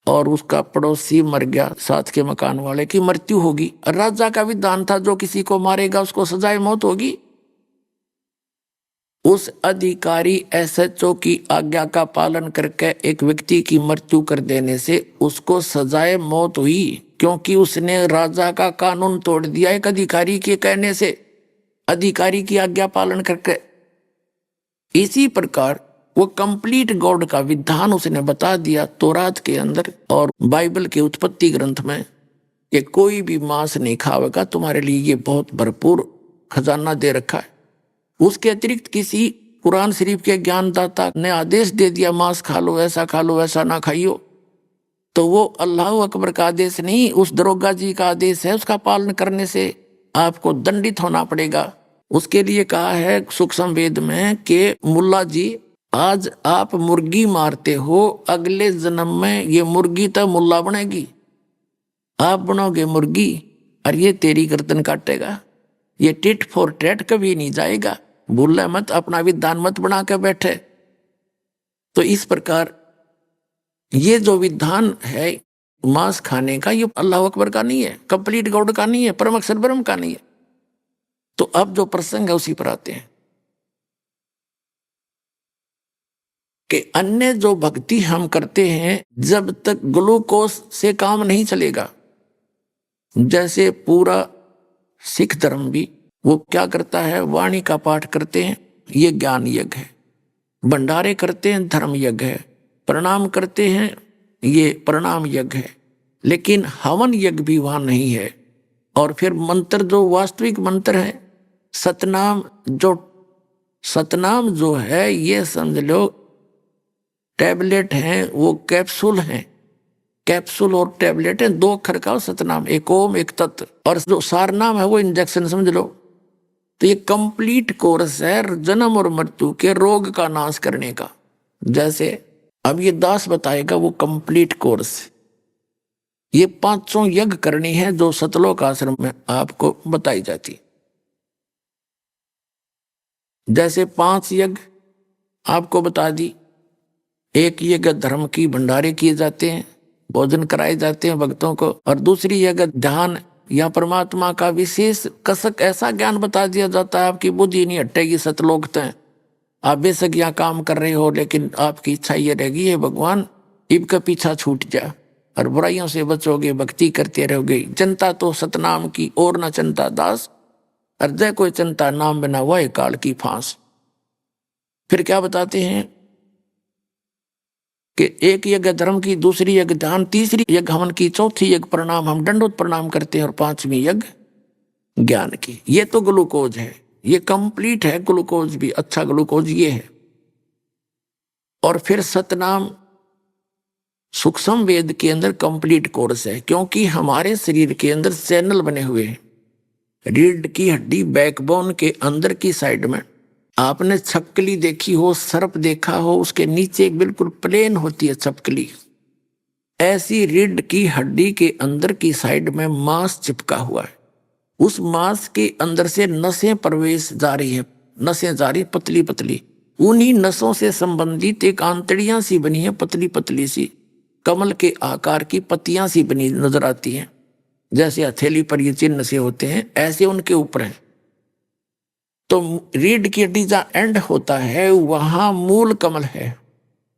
और उसका पड़ोसी मर गया, साथ के मकान वाले की मृत्यु होगी। राजा का विधान था जो किसी को मारेगा उसको सजाए मौत होगी। उस अधिकारी एसएचओ की आज्ञा का पालन करके एक व्यक्ति की मृत्यु कर देने से उसको सजाए मौत हुई, क्योंकि उसने राजा का कानून तोड़ दिया एक अधिकारी के कहने से, अधिकारी की आज्ञा पालन करके। इसी प्रकार वो कंप्लीट गॉड का विधान उसने बता दिया तौरात के अंदर और बाइबल के उत्पत्ति ग्रंथ में कि कोई भी मांस नहीं खाएगा, तुम्हारे लिए ये बहुत भरपूर खजाना दे रखा है। उसके अतिरिक्त किसी कुरान शरीफ के ज्ञानदाता ने आदेश दे दिया मांस खा लो, ऐसा खा लो, ऐसा ना खाइयो, तो वो अल्लाह अकबर का आदेश नहीं, उस दरोगा जी का आदेश है। उसका पालन करने से आपको दंडित होना पड़ेगा। उसके लिए कहा है सूक्ष्म वेद में कि मुल्ला जी, आज आप मुर्गी मारते हो, अगले जन्म में ये मुर्गी तो मुल्ला बनेगी, आप बनोगे मुर्गी और ये तेरी गर्दन काटेगा। ये टिट फॉर टैट कभी नहीं जाएगा। भूल मत, अपना विधान मत बना के बैठे। तो इस प्रकार ये जो विधान है मांस खाने का, ये अल्लाह अकबर का नहीं है, कंप्लीट गॉड का नहीं है, परम अक्षर ब्रह्म का नहीं है। तो अब जो प्रसंग है उसी पर आते हैं कि अन्य जो भक्ति हम करते हैं, जब तक ग्लूकोज से काम नहीं चलेगा। जैसे पूरा सिख धर्म भी वो क्या करता है, वाणी का पाठ करते हैं, ये ज्ञान यज्ञ है। भंडारे करते हैं, धर्म यज्ञ है। प्रणाम करते हैं, ये प्रणाम यज्ञ है। लेकिन हवन यज्ञ भी वहां नहीं है। और फिर मंत्र जो वास्तविक मंत्र है, सतनाम जो है, ये समझ लो टैबलेट हैं, वो कैप्सूल हैं। कैप्सूल और टैबलेट हैं, 2 अक्षर का सतनाम, एक ओम एक तत्व, और जो सारनाम है वो इंजेक्शन समझ लो। तो ये कंप्लीट कोर्स है जन्म और मृत्यु के रोग का नाश करने का। जैसे अब ये दास बताएगा वो कंप्लीट कोर्स। ये 500 यज्ञ करनी है जो सतलोक आश्रम में आपको बताई जाती। जैसे 5 यज्ञ आपको बता दी। एक यज्ञ धर्म की भंडारे किए जाते हैं, भोजन कराए जाते हैं भक्तों को, और दूसरी यज्ञ ध्यान या परमात्मा का विशेष कसक ऐसा ज्ञान बता दिया जाता है, आपकी बुद्धि नहीं हटेगी सतलोक तक। आप बेशक यहाँ काम कर रहे हो, लेकिन आपकी इच्छा ये रहेगी है भगवान इब का पीछा छूट जा और बुराइयों से बचोगे, भक्ति करते रहोगे। जनता तो सतनाम की और न चंता दास, और जय कोई चंता नाम बना हुआ है काल की फांस। फिर क्या बताते हैं कि एक यज्ञ धर्म की, दूसरी यज्ञ ध्यान, तीसरी यज्ञ हवन की, चौथी यज्ञ प्रणाम, हम दंडोत प्रणाम करते हैं, और 5वीं यज्ञ ज्ञान की। ये तो ग्लूकोज है, ये कंप्लीट है ग्लूकोज भी, अच्छा ग्लूकोज ये है। और फिर सतनाम सूक्ष्म वेद के अंदर कंप्लीट कोर्स है, क्योंकि हमारे शरीर के अंदर चैनल बने हुए हैं। रीढ़ की हड्डी बैकबोन के अंदर की साइड में आपने छपकली देखी हो, सर्प देखा हो, उसके नीचे एक बिल्कुल प्लेन होती है छपकली। ऐसी रीढ़ की हड्डी के अंदर की साइड में मांस चिपका हुआ है। उस मांस के अंदर से नसें प्रवेश जा रही है, नसें जा रही पतली पतली। उन्हीं नसों से संबंधित एक आंतड़ियां सी बनी है, पतली पतली सी, कमल के आकार की पत्तियां सी बनी नजर आती हैं। जैसे हथेली पर ये चिन्ह से होते हैं, ऐसे उनके ऊपर है। तो रीढ़ की हड्डी जहाँ एंड होता है वहां मूल कमल है,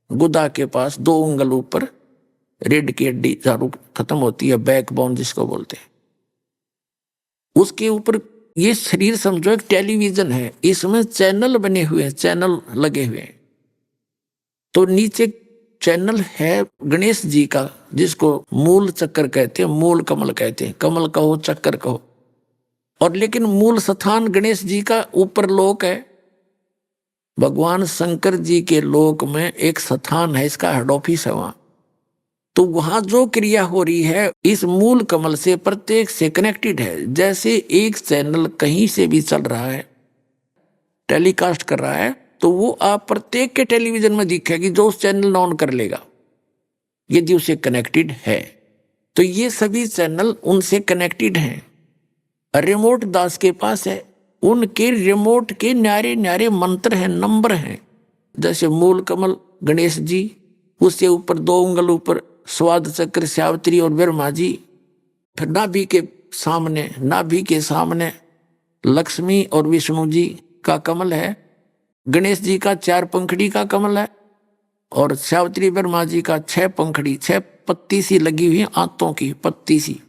गुदा के पास 2 उंगल ऊपर रीढ़ की हड्डी जहाँ खत्म होती है, बैकबोन जिसको बोलते हैं। उसके ऊपर ये शरीर समझो एक टेलीविजन है, इसमें चैनल बने हुए हैं, चैनल लगे हुए हैं। तो नीचे चैनल है गणेश जी का, जिसको मूल चक्कर कहते हैं, मूल कमल कहते हैं, कमल कहो चक्कर कहो। और लेकिन मूल स्थान गणेश जी का ऊपर लोक है। भगवान शंकर जी के लोक में एक स्थान है, इसका हेड ऑफिस है वहां। तो वहां जो क्रिया हो रही है इस मूल कमल से प्रत्येक से कनेक्टेड है। जैसे एक चैनल कहीं से भी चल रहा है, टेलीकास्ट कर रहा है, तो वो आप प्रत्येक के टेलीविजन में दिखेगी जो उस चैनल ऑन कर लेगा, यदि उसे कनेक्टेड है। तो ये सभी चैनल उनसे कनेक्टेड हैं। रिमोट दास के पास है, उनके रिमोट के न्यारे न्यारे मंत्र हैं, नंबर हैं। जैसे मूल कमल गणेश जी, उससे ऊपर 2 उंगल ऊपर स्वाद चक्र सावित्री और ब्रह्मा जी, फिर नाभि के सामने लक्ष्मी और विष्णु जी का कमल है, गणेश जी का 4 पंखड़ी का कमल है, और सावित्री ब्रह्मा जी का 6 पंखड़ी, 6 पत्ती सी लगी हुई आंतों की पत्ती सी,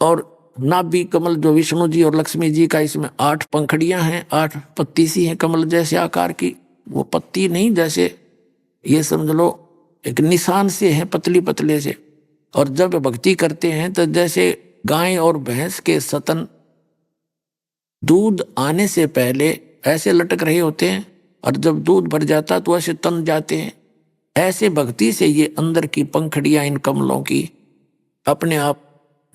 और नाभि कमल जो विष्णु जी और लक्ष्मी जी का, इसमें 8 पंखड़ियां हैं, 8 पत्ती सी हैं कमल जैसे आकार की। वो पत्ती नहीं, जैसे ये समझ लो एक निशान से है, पतली पतले से। और जब भक्ति करते हैं तो जैसे गाय और भैंस के स्तन दूध आने से पहले ऐसे लटक रहे होते हैं, और जब दूध भर जाता तो ऐसे तन जाते हैं। ऐसे भक्ति से ये अंदर की पंखड़ियां इन कमलों की अपने आप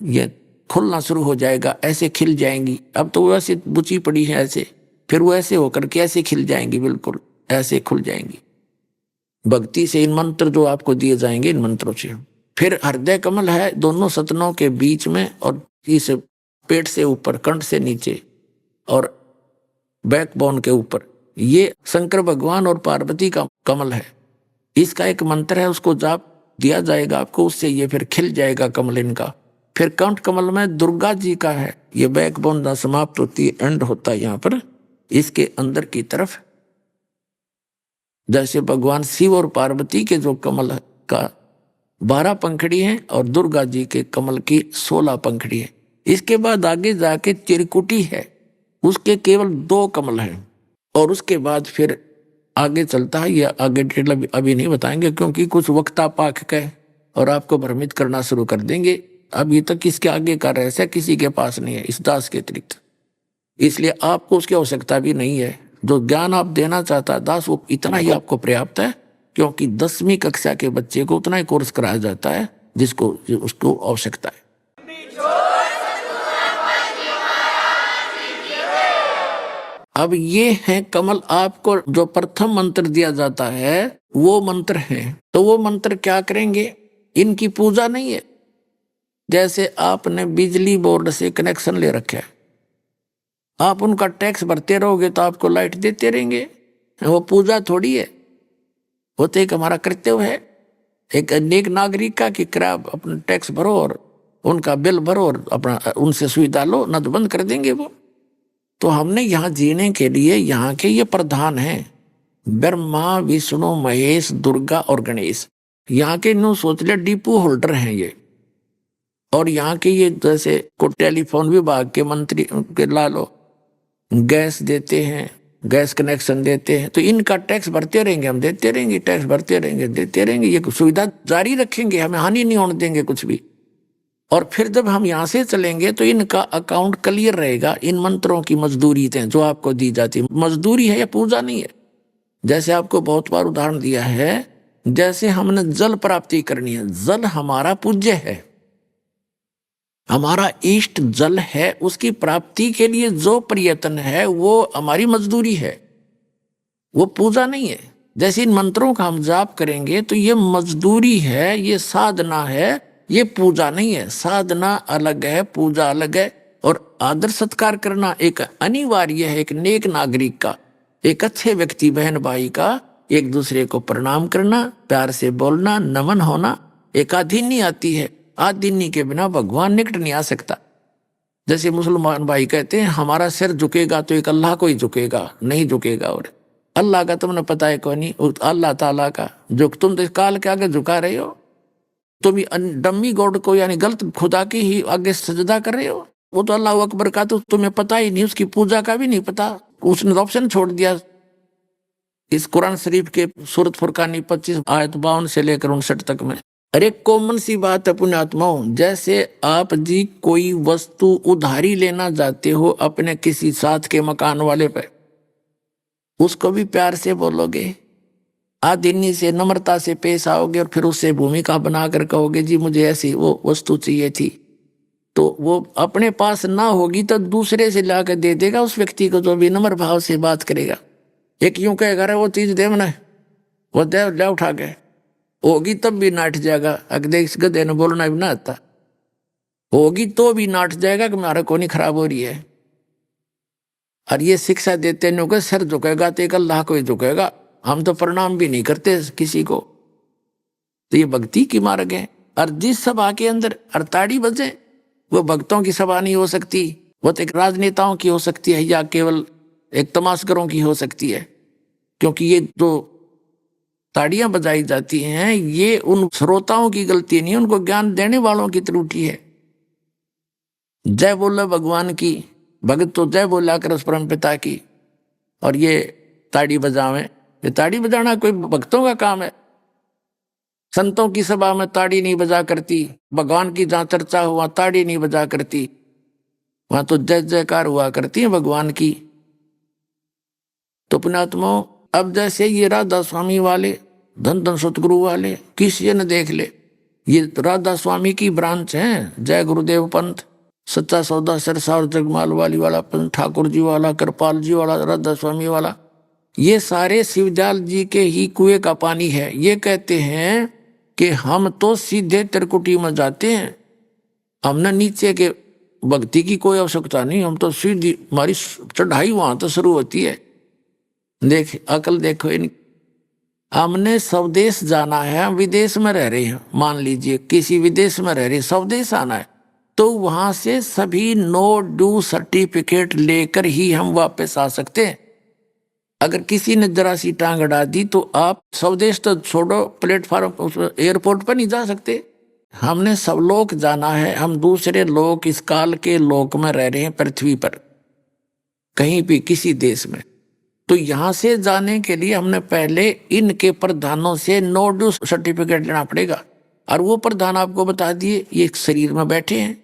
ये खुलना शुरू हो जाएगा, ऐसे खिल जाएंगी। अब तो वो ऐसे बुची पड़ी है ऐसे, फिर वो ऐसे होकर के ऐसे खिल जाएंगी, बिल्कुल ऐसे खुल जाएंगी भक्ति से। इन मंत्र जो आपको दिए जाएंगे, इन मंत्रों से। फिर हृदय कमल है दोनों सतनों के बीच में, और इस पेट से ऊपर, कंठ से नीचे और बैकबोन के ऊपर। ये शंकर भगवान और पार्वती का कमल है। इसका एक मंत्र है, उसको जाप दिया जाएगा आपको, उससे ये फिर खिल जाएगा कमल इनका। फिर कंठ कमल में दुर्गा जी का है, ये बैकबोन ना समाप्त होती है, एंड होता है यहाँ पर, इसके अंदर की तरफ। जैसे भगवान शिव और पार्वती के जो कमल का 12 पंखड़ी हैं, और दुर्गा जी के कमल की 16 पंखड़ी है। इसके बाद आगे जाके चिरकुटी है, उसके केवल 2 कमल हैं। और उसके बाद फिर आगे चलता है, यह आगे डिटेल अभी नहीं बताएंगे, क्योंकि कुछ वक्ता पाक के और आपको भ्रमित करना शुरू कर देंगे। अभी तक इसके आगे का रहस्य किसी के पास नहीं है इस दास के अतिरिक्त, इसलिए आपको उसकी आवश्यकता भी नहीं है। जो ज्ञान आप देना चाहता है दास, वो इतना ही आपको पर्याप्त है, क्योंकि 10वीं कक्षा के बच्चे को उतना ही कोर्स कराया जाता है जिसको उसको आवश्यकता है। अब ये है कमल, आपको जो प्रथम मंत्र दिया जाता है वो मंत्र है। तो वो मंत्र क्या करेंगे, इनकी पूजा नहीं है। जैसे आपने बिजली बोर्ड से कनेक्शन ले रखा है, आप उनका टैक्स भरते रहोगे तो आपको लाइट देते रहेंगे, वो पूजा थोड़ी है। वो तो एक हमारा कर्तव्य है, एक नेक नागरिक का, कि किराया अपना टैक्स भरो और उनका बिल भरो और अपना उनसे सुविधा लो, न तो बंद कर देंगे वो। तो हमने यहाँ जीने के लिए यहाँ के ये प्रधान हैं, ब्रह्मा विष्णु महेश दुर्गा और गणेश। यहाँ के न्यू सोच लिया डिपो होल्डर हैं ये। और यहाँ के ये जैसे को टेलीफोन विभाग के मंत्री के ला लो, गैस देते हैं, गैस कनेक्शन देते हैं, तो इनका टैक्स भरते रहेंगे, हम देते रहेंगे, टैक्स भरते रहेंगे, देते रहेंगे, ये सुविधा जारी रखेंगे, हमें हानि नहीं होने देंगे कुछ भी। और फिर जब हम यहाँ से चलेंगे तो इनका अकाउंट क्लियर रहेगा। इन मंत्रों की मजदूरी थे जो आपको दी जाती है, मजदूरी है या पूजा नहीं है। जैसे आपको बहुत बार उदाहरण दिया है, जैसे हमने जल प्राप्ति करनी है, जल हमारा पूज्य है, हमारा इष्ट जल है, उसकी प्राप्ति के लिए जो प्रयत्न है वो हमारी मजदूरी है, वो पूजा नहीं है। जैसे इन मंत्रों का हम जाप करेंगे तो ये मजदूरी है, ये साधना है, ये पूजा नहीं है। साधना अलग है, पूजा अलग है। और आदर सत्कार करना एक अनिवार्य है, एक नेक नागरिक का, एक अच्छे व्यक्ति बहन भाई का एक दूसरे को प्रणाम करना, प्यार से बोलना, नमन होना। एक आधीनी आती है, आधीनी के बिना भगवान निकट नहीं आ सकता। जैसे मुसलमान भाई कहते हैं हमारा सिर झुकेगा तो एक अल्लाह को ही झुकेगा, नहीं झुकेगा। और अल्लाह का तुमने पता है कौन, अल्लाह ताला का, जो तुम तो काल के आगे झुका रहे हो, तुम डम्मी गॉड को यानी गलत खुदा की ही आगे सजदा कर रहे हो। वो तो अल्लाह अकबर का तो तुम्हें पता ही नहीं, उसकी पूजा का भी नहीं पता, उसने ऑप्शन छोड़ दिया। इस कुरान शरीफ के सूरत फुरकानी 25 आयत 52 से लेकर 59 तक में। अरे कॉमन सी बात है पुण्यात्माओं, जैसे आप जी कोई वस्तु उधारी लेना जाते हो अपने किसी साथ के मकान वाले पे, उसको भी प्यार से बोलोगे, आदीनी से नम्रता से पेश आओगे, और फिर उससे भूमिका बनाकर कहोगे जी मुझे ऐसी वो वस्तु चाहिए थी, तो वो अपने पास ना होगी तो दूसरे से लाकर दे देगा उस व्यक्ति को जो भी नम्र भाव से बात करेगा। एक यूं कहेगा वो चीज दे, मैंने वो दे ले उठा के, होगी तब भी नाट जाएगा। अगर देख इस गधे ने बोलना भी ना आता, होगी तो भी नाट जाएगा कि हमारा कोनी खराब हो रही है। और ये शिक्षा देते नहीं होगा, सर झुकेगा तो एक अल्लाह को ही झुकेगा, हम तो प्रणाम भी नहीं करते किसी को। तो ये भक्ति की मार्ग है। और जिस सभा के अंदर अड़ताड़ी बजे, वो भक्तों की सभा नहीं हो सकती, वो तो एक राजनेताओं की हो सकती है या केवल एक तमाशगरों की हो सकती है। क्योंकि ये जो ताड़ियां बजाई जाती हैं ये उन श्रोताओं की गलती नहीं, उनको ज्ञान देने वालों की त्रुटि है। जय बोले भगवान की, भगत तो जय बोला कर उस परम पिता की, और ये ताड़ी बजावे, ये ताड़ी बजाना कोई भक्तों का काम है। संतों की सभा में ताड़ी नहीं बजा करती, भगवान की जहां चर्चा हो वहां ताड़ी नहीं बजा करती, वहां तो जय जयकार हुआ करती है भगवान की। तो पुण्यात्मा, अब जैसे ये राधा स्वामी वाले, धन धन सतगुरु वाले, किसी ने देख ले, ये राधा स्वामी की ब्रांच है। जय गुरुदेव पंथ, सच्चा सौदा सिरसा और जगमाल वाली वाला पंथ, ठाकुर जी वाला, कृपाल जी वाला, राधा स्वामी वाला, ये सारे शिवदयाल जी के ही कुएं का पानी है। ये कहते हैं कि हम तो सीधे त्रिकुटी में जाते हैं, हमने नीचे के भक्ति की कोई आवश्यकता नहीं, हम तो सीधी हमारी चढ़ाई वहां तो शुरू होती है। देख अकल देखो इन, हमने स्वदेश जाना है, हम विदेश में रह रहे हैं, मान लीजिए किसी विदेश में रह रहे, स्वदेश आना है, तो वहां से सभी नो ड्यू सर्टिफिकेट लेकर ही हम वापस आ सकते हैं। अगर किसी ने जरा सी टांग अड़ा दी तो आप स्वदेश तो छोड़ो, प्लेटफॉर्म एयरपोर्ट पर नहीं जा सकते। हमने सब लोक जाना है, हम दूसरे लोक, इस काल के लोक में रह रहे हैं पृथ्वी पर, कहीं भी किसी देश में। तो यहां से जाने के लिए हमने पहले इनके प्रधानों से नो ड्यू सर्टिफिकेट लेना पड़ेगा। और वो प्रधान आपको बता दिए, ये शरीर में बैठे हैं,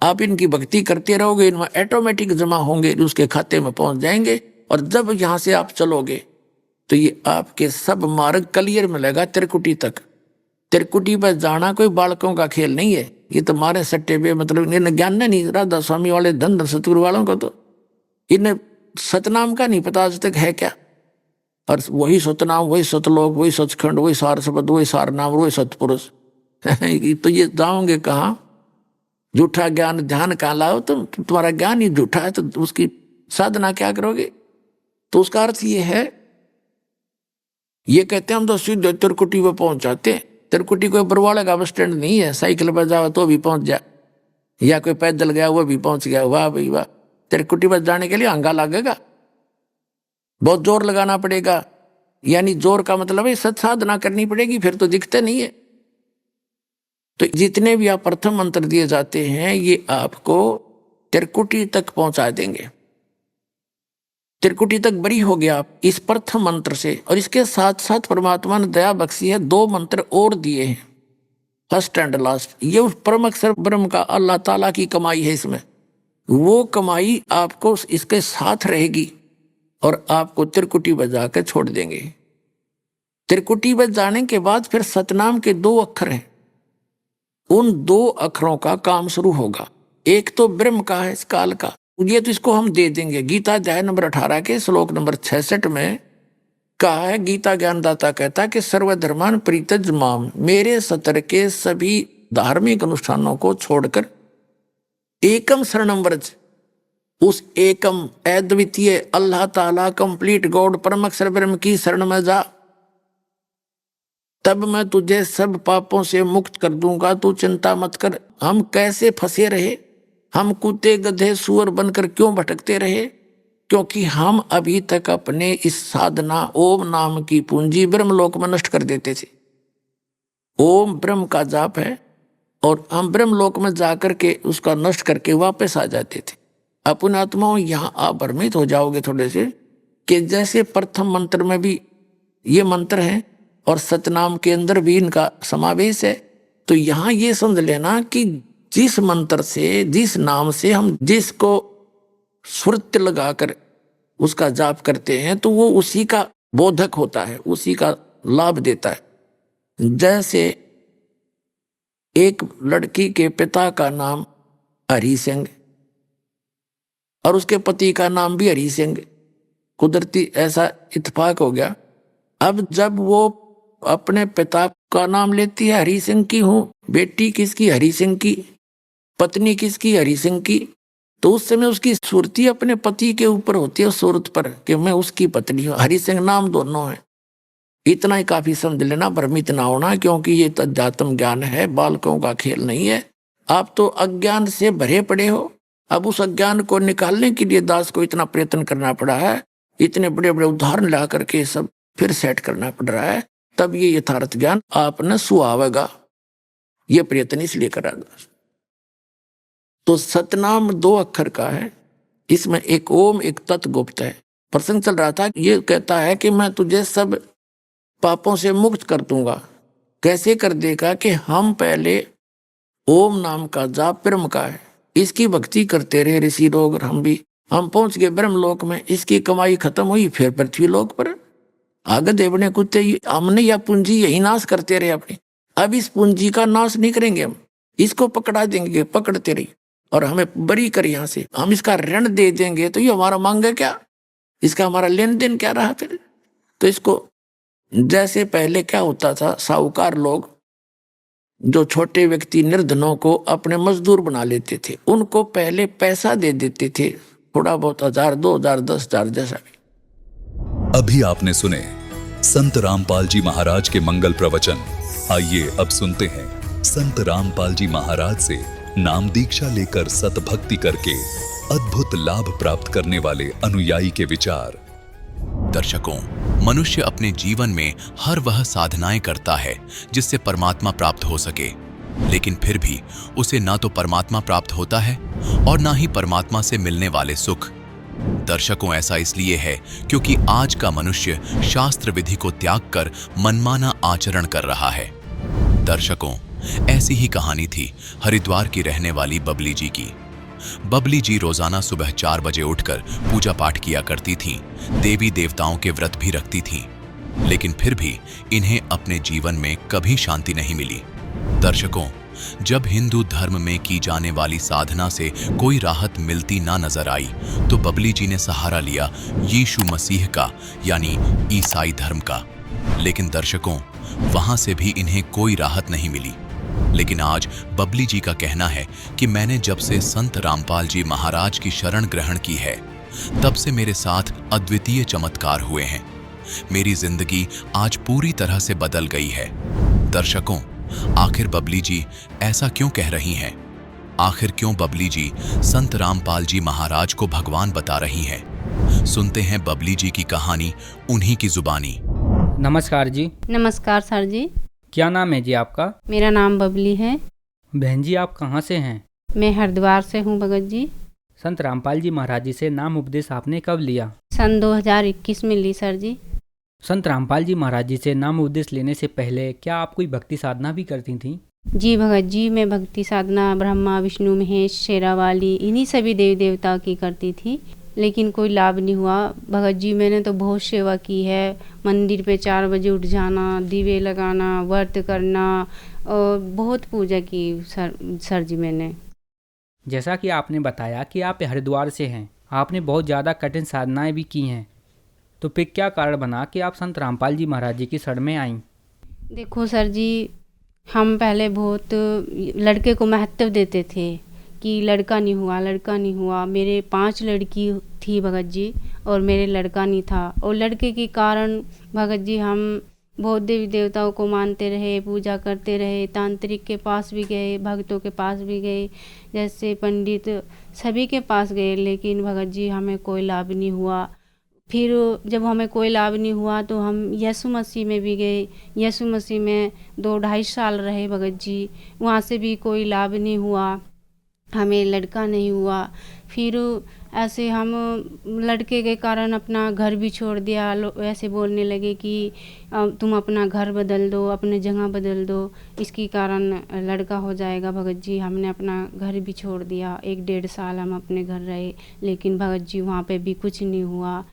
आप इनकी भक्ति करते रहोगे, इनमें ऑटोमेटिक जमा होंगे, उसके खाते में पहुंच जाएंगे। और जब यहां से आप चलोगे तो ये आपके सब मार्ग क्लियर मिलेगा त्रिकुटी तक। त्रिकुटी पर जाना कोई बालकों का खेल नहीं है, ये तो मारे सट्टे पे, मतलब इन्हें ज्ञान नहीं, राधा स्वामी वाले धन धन सतगुरु वालों को तो इन्हें सतनाम का नहीं पता आज तक है क्या। और वही सतनाम, वही सतलोक, वही सचखंड, वही सार शब्द, वही सार नाम, वही सतपुरुष तो ये जाओगे कहाँ? झूठा ज्ञान ध्यान कहाँ लाओ तुम? तुम्हारा ज्ञान ही झूठा है तो उसकी साधना क्या करोगे? तो उसका अर्थ ये है, ये कहते हैं हम तो सीधे त्रिकुटी पे पहुंच जाते हैं। त्रिकुटी कोई बरवाड़े का बस स्टैंड नहीं है, साइकिल पर जाओ तो भी पहुंच जाए, या कोई पैदल गया वो भी पहुंच गया। वाह भाई वाह, त्रिकुटी पर जाने के लिए अंगा लगेगा, बहुत जोर लगाना पड़ेगा, यानी जोर का मतलब है सत साधना करनी पड़ेगी, फिर तो दिखते नहीं है। तो जितने भी आप प्रथम मंत्र दिए जाते हैं ये आपको त्रिकुटी तक पहुंचा देंगे। त्रिकुटी तक बरी हो गया आप इस प्रथम मंत्र से। और इसके साथ साथ परमात्मा ने दया बख्शी है, 2 मंत्र और दिए हैं, फर्स्ट एंड लास्ट। ये उस परम अक्षर ब्रह्म का अल्लाह ताला की कमाई है, इसमें वो कमाई आपको इसके साथ रहेगी और आपको त्रिकुटी बजा कर छोड़ देंगे। त्रिकुटी बज जाने के बाद फिर सतनाम के 2 अक्षर हैं, उन 2 अक्षरों का काम शुरू होगा। एक तो ब्रह्म का है, इस काल का, ये तो इसको हम दे देंगे। गीता अध्याय नंबर 18 के श्लोक नंबर 66 में कहा है, गीता ज्ञानदाता कहता है कि सर्वधर्मान परित्यज माम, मेरे सतर के सभी धार्मिक अनुष्ठानों को छोड़कर एकम शरणम व्रज, उस एकम अद्वितीय अल्लाह ताला कंप्लीट गॉड परम अक्षर ब्रह्म की शरण में जा, तब मैं तुझे सब पापों से मुक्त कर दूंगा, तू चिंता मत कर। हम कैसे फंसे रहे, हम कुत्ते गधे सुअर बनकर क्यों भटकते रहे? क्योंकि हम अभी तक अपने इस साधना ओम नाम की पूंजी ब्रह्मलोक में नष्ट कर देते थे। ओम ब्रह्म का जाप है और हम ब्रह्मलोक में जाकर के उसका नष्ट करके वापस आ जाते थे। अपने आत्माओं, यहाँ आप भ्रमित हो जाओगे थोड़े से कि जैसे प्रथम मंत्र में भी ये मंत्र है और सतनाम के अंदर भी इनका समावेश है, तो यहाँ ये समझ लेना कि जिस मंत्र से, जिस नाम से हम जिसको सुरत लगाकर उसका जाप करते हैं तो वो उसी का बोधक होता है, उसी का लाभ देता है। जैसे एक लड़की के पिता का नाम हरि सिंह और उसके पति का नाम भी हरि सिंह, कुदरती ऐसा इत्तेफाक हो गया। अब जब वो अपने पिता का नाम लेती है, हरि सिंह की हूँ, बेटी किसकी, हरि सिंह की, पत्नी किसकी, हरि सिंह की, तो उस समय उसकी सुरती अपने पति के ऊपर होती है, सूरत पर, कि मैं उसकी पत्नी हूँ, हरि सिंह नाम दोनों है। इतना ही काफी समझ लेना, भ्रमित ना होना, क्योंकि ये तो अध्यात्म ज्ञान है, बालकों का खेल नहीं है। आप तो अज्ञान से भरे पड़े हो। अब उस अज्ञान को निकालने के लिए दास को इतना प्रयत्न करना पड़ा है, इतने बड़े बड़े उदाहरण ला करके सब फिर सेट करना पड़ रहा है, तब ये यथार्थ ज्ञान आपने सुहावेगा। ये प्रयत्न इसलिए करा दास। तो सतनाम 2 अक्षर का है, इसमें एक ओम एक तत् गुप्त है। प्रसंग चल रहा था, ये कहता है कि मैं तुझे सब पापों से मुक्त कर दूंगा। कैसे कर देगा कि हम पहले ओम नाम का जाप ब्रह्म का है, इसकी भक्ति करते रहे ऋषि लोग, और हम पहुंच गए ब्रह्मलोक में। इसकी कमाई खत्म हुई, फिर पृथ्वी लोक पर आगे देवने कुत्ते हमने यह पूंजी यही नाश करते रहे अपनी। अब इस पूंजी का नाश नहीं करेंगे हम, इसको पकड़ा देंगे, पकड़ते रही और हमें बरी कर यहाँ से, हम इसका ऋण दे देंगे तो ये हमारा मांगे क्या, इसका हमारा लेन देन क्या रहा फिर। तो इसको जैसे पहले क्या होता था, साहूकार लोग जो छोटे व्यक्ति निर्धनों को अपने मजदूर बना लेते थे, उनको पहले पैसा दे देते थे, थोड़ा बहुत 1000, 2000, 10,000 जैसा भी। अभी आपने सुने संत रामपाल जी महाराज के मंगल प्रवचन। आइए अब सुनते हैं संत रामपाल जी महाराज से नाम दीक्षा लेकर सतभक्ति करके अद्भुत लाभ प्राप्त करने वाले अनुयायी के विचार। दर्शकों, मनुष्य अपने जीवन में हर वह साधनाएं करता है जिससे परमात्मा प्राप्त हो सके, लेकिन फिर भी उसे ना तो परमात्मा प्राप्त होता है और ना ही परमात्मा से मिलने वाले सुख। दर्शकों, ऐसा इसलिए है क्योंकि आज का मनुष्य शास्त्र विधि को त्याग कर मनमाना आचरण कर रहा है। दर्शकों, ऐसी ही कहानी थी हरिद्वार की रहने वाली बबली जी की। बबली जी रोजाना सुबह 4 बजे उठकर पूजा पाठ किया करती थीं, देवी देवताओं के व्रत भी रखती थीं, लेकिन फिर भी इन्हें अपने जीवन में कभी शांति नहीं मिली। दर्शकों, जब हिंदू धर्म में की जाने वाली साधना से कोई राहत मिलती ना नजर आई तो बबली जी ने सहारा लिया यीशु मसीह का, यानी ईसाई धर्म का। लेकिन दर्शकों, वहां से भी इन्हें कोई राहत नहीं मिली। लेकिन आज बबली जी का कहना है कि मैंने जब से संत रामपाल जी महाराज की शरण ग्रहण की है, तब से मेरे साथ अद्वितीय चमत्कार हुए हैं। मेरी जिंदगी आज पूरी तरह से बदल गई है। दर्शकों, आखिर बबली जी ऐसा क्यों कह रही हैं? आखिर क्यों बबली जी संत रामपाल जी महाराज को भगवान बता रही हैं? सुनते हैं बबली जी की कहानी उन्हीं की जुबानी। नमस्कार जी। नमस्कार सर जी। क्या नाम है जी आपका? मेरा नाम बबली है। बहन जी, आप कहाँ से हैं? मैं हरिद्वार से हूँ भगत जी। संत रामपाल जी महाराज जी से नाम उपदेश आपने कब लिया? सन 2021 में ली सर जी। संत रामपाल जी महाराज जी से नाम उपदेश लेने से पहले क्या आप कोई भक्ति साधना भी करती थीं? जी भगत जी, मैं भक्ति साधना ब्रह्मा विष्णु महेश शेरावाली इन्हीं सभी देवी देवता की करती थी, लेकिन कोई लाभ नहीं हुआ भगत जी। मैंने तो बहुत सेवा की है, मंदिर पे 4 बजे उठ जाना, दीवे लगाना, व्रत करना और बहुत पूजा की सर जी मैंने। जैसा कि आपने बताया कि आप हरिद्वार से हैं, आपने बहुत ज़्यादा कठिन साधनाएं भी की हैं, तो फिर क्या कारण बना कि आप संत रामपाल जी महाराज जी की शरण में आईं? देखो सर जी, हम पहले बहुत लड़के को महत्व देते थे कि लड़का नहीं हुआ, लड़का नहीं हुआ। मेरे 5 लड़की थी भगत जी और मेरे लड़का नहीं था, और लड़के के कारण भगत जी हम बहुत देवी देवताओं को मानते रहे, पूजा करते रहे, तांत्रिक के पास भी गए, भक्तों के पास भी गए, जैसे पंडित सभी के पास गए, लेकिन भगत जी हमें कोई लाभ नहीं हुआ। फिर जब हमें कोई लाभ नहीं हुआ तो हम यीशु मसीह में भी गए, यीशु मसीह में 2-2.5 साल रहे भगत जी, वहाँ से भी कोई लाभ नहीं हुआ, हमें लड़का नहीं हुआ। फिर ऐसे हम लड़के के कारण अपना घर भी छोड़ दिया। ऐसे बोलने लगे कि तुम अपना घर बदल दो, अपने जगह बदल दो, इसके कारण लड़का हो जाएगा। भगत जी हमने अपना घर भी छोड़ दिया, 1-1.5 साल हम अपने घर रहे, लेकिन भगत जी वहाँ पे भी कुछ नहीं हुआ।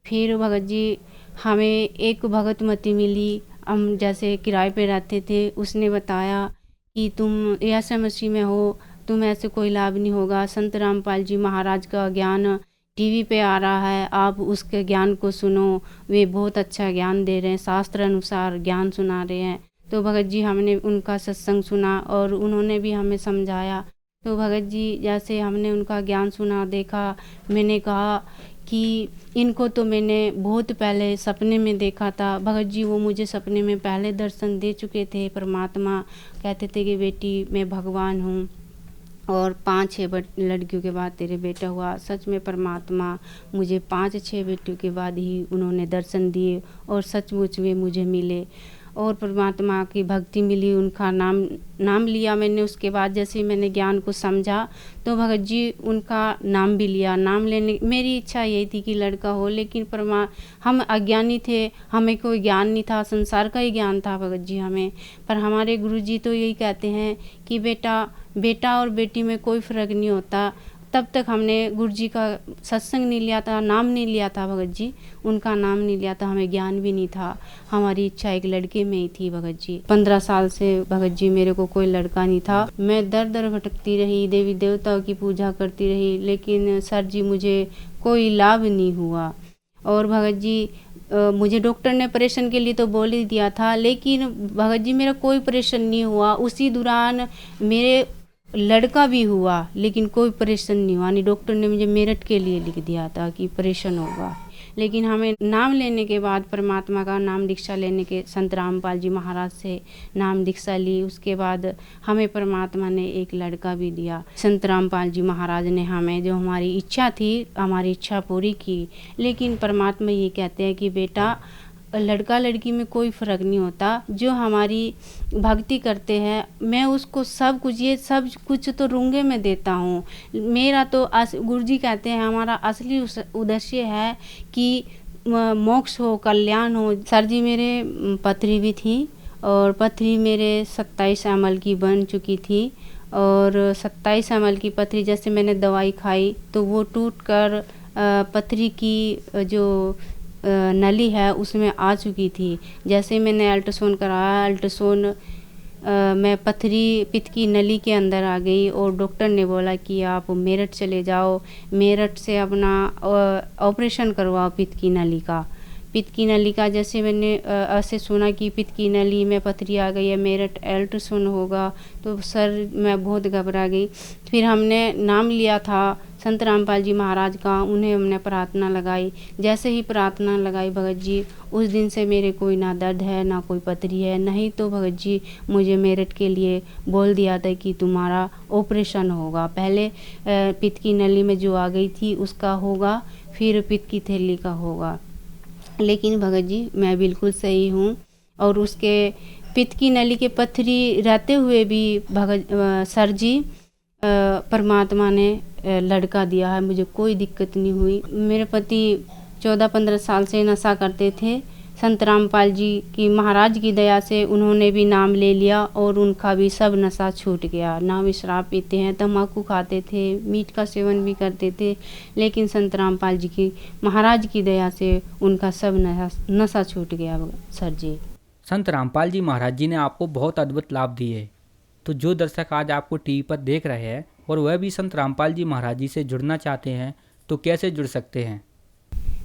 फिर भगत जी हमें एक भगत मती मिली, हम जैसे किराए पे रहते थे, उसने बताया कि तुम यीशु मसीह में हो, तुम्हें ऐसे कोई लाभ नहीं होगा। संत रामपाल जी महाराज का ज्ञान टीवी पे आ रहा है, आप उसके ज्ञान को सुनो, वे बहुत अच्छा ज्ञान दे रहे हैं, शास्त्र अनुसार ज्ञान सुना रहे हैं। तो भगत जी हमने उनका सत्संग सुना और उन्होंने भी हमें समझाया। तो भगत जी जैसे हमने उनका ज्ञान सुना, देखा, मैंने कहा कि इनको तो मैंने बहुत पहले सपने में देखा था। भगत जी वो मुझे सपने में पहले दर्शन दे चुके थे। परमात्मा कहते थे कि बेटी मैं भगवान हूँ और 5-6 लड़कियों के बाद तेरे बेटा हुआ। सच में परमात्मा मुझे 5-6 बेटियों के बाद ही उन्होंने दर्शन दिए और सचमुच में मुझे मिले और परमात्मा की भक्ति मिली, उनका नाम लिया मैंने। उसके बाद जैसे ही मैंने ज्ञान को समझा तो भगत जी उनका नाम भी लिया। नाम लेने मेरी इच्छा यही थी कि लड़का हो, लेकिन हम अज्ञानी थे, हमें कोई ज्ञान नहीं था, संसार का ही ज्ञान था भगत जी हमें। पर हमारे गुरुजी तो यही कहते हैं कि बेटा और बेटी में कोई फ़र्क नहीं होता। तब तक हमने गुरुजी का सत्संग नहीं लिया था, नाम नहीं लिया था भगत जी, उनका नाम नहीं लिया था, हमें ज्ञान भी नहीं था। हमारी इच्छा एक लड़के में ही थी भगत जी। 15 साल से भगत जी मेरे को कोई लड़का नहीं था। मैं दर दर भटकती रही, देवी देवताओं की पूजा करती रही, लेकिन सर जी मुझे कोई लाभ नहीं हुआ। और भगत जी मुझे डॉक्टर ने ऑपरेशन के लिए तो बोल ही दिया था, लेकिन भगत जी मेरा कोई ऑपरेशन नहीं हुआ। उसी दौरान मेरे लड़का भी हुआ, लेकिन कोई ऑपरेशन नहीं हुआ। नहीं, डॉक्टर ने मुझे मेरठ के लिए लिख दिया था कि ऑपरेशन होगा। लेकिन हमें नाम लेने के बाद, परमात्मा का नाम दीक्षा लेने के, संत रामपाल जी महाराज से नाम दीक्षा ली, उसके बाद हमें परमात्मा ने एक लड़का भी दिया। संत रामपाल जी महाराज ने हमें जो हमारी इच्छा थी, हमारी इच्छा पूरी की। लेकिन परमात्मा ये कहते हैं कि बेटा लड़का लड़की में कोई फ़र्क नहीं होता, जो हमारी भक्ति करते हैं मैं उसको सब कुछ तो रूंगे में देता हूँ। मेरा तो गुरुजी कहते हैं हमारा असली उद्देश्य है कि मोक्ष हो, कल्याण हो। सर जी मेरे पथरी भी थी और पथरी मेरे 27 ml की बन चुकी थी और 27 ml की पथरी जैसे मैंने दवाई खाई तो वो टूट कर पथरी की जो नली है उसमें आ चुकी थी। जैसे मैंने अल्ट्रासाउंड कराया, अल्ट्रासाउंड मैं पथरी पित्त की नली के अंदर आ गई और डॉक्टर ने बोला कि आप मेरठ चले जाओ, मेरठ से अपना ऑपरेशन करवाओ पित्त की नली का। पित्त की नली का जैसे मैंने ऐसे सुना कि पित्त की नली में पथरी आ गई है, मेरठ अल्ट्रासाउंड होगा, तो सर मैं बहुत घबरा गई। फिर हमने नाम लिया था संत रामपाल जी महाराज का, उन्हें हमने प्रार्थना लगाई। जैसे ही प्रार्थना लगाई भगत जी, उस दिन से मेरे कोई ना दर्द है ना कोई पथरी है। नहीं तो भगत जी मुझे मेरठ के लिए बोल दिया था कि तुम्हारा ऑपरेशन होगा, पहले पित्त की नली में जो आ गई थी उसका होगा, फिर पित्त की थैली का होगा। लेकिन भगत जी मैं बिल्कुल सही हूँ और उसके पित्त की नली के पथरी रहते हुए भी सर जी परमात्मा ने लड़का दिया है, मुझे कोई दिक्कत नहीं हुई। मेरे पति 14-15 साल से नशा करते थे। संत रामपाल जी की महाराज की दया से उन्होंने भी नाम ले लिया और उनका भी सब नशा छूट गया। ना वे शराब पीते हैं, तम्बाकू खाते थे, मीट का सेवन भी करते थे, लेकिन संत रामपाल जी की महाराज की दया से उनका सब नशा छूट गया सर जी। संत रामपाल जी महाराज जी ने आपको बहुत अद्भुत लाभ दिए। तो जो दर्शक आज आपको टीवी पर देख रहे हैं और वह भी संत रामपाल जी महाराज जी से जुड़ना चाहते हैं तो कैसे जुड़ सकते हैं?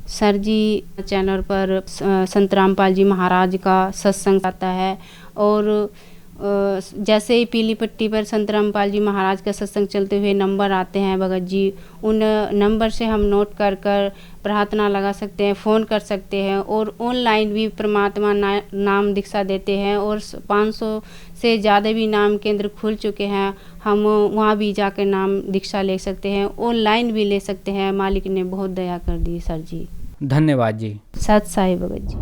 सर जी चैनल पर संत रामपाल जी महाराज का सत्संग आता है और जैसे ही पीली पट्टी पर संत रामपाल जी महाराज का सत्संग चलते हुए नंबर आते हैं भगत जी, उन नंबर से हम नोट कर प्रार्थना लगा सकते हैं, फ़ोन कर सकते हैं और ऑनलाइन भी परमात्मा नाम दीक्षा देते हैं और 500 से ज़्यादा भी नाम केंद्र खुल चुके हैं। हम वहाँ भी जाकर नाम दीक्षा ले सकते हैं, ऑनलाइन भी ले सकते हैं। मालिक ने बहुत दया कर दी सर जी। धन्यवाद जी। सत साई भगत जी।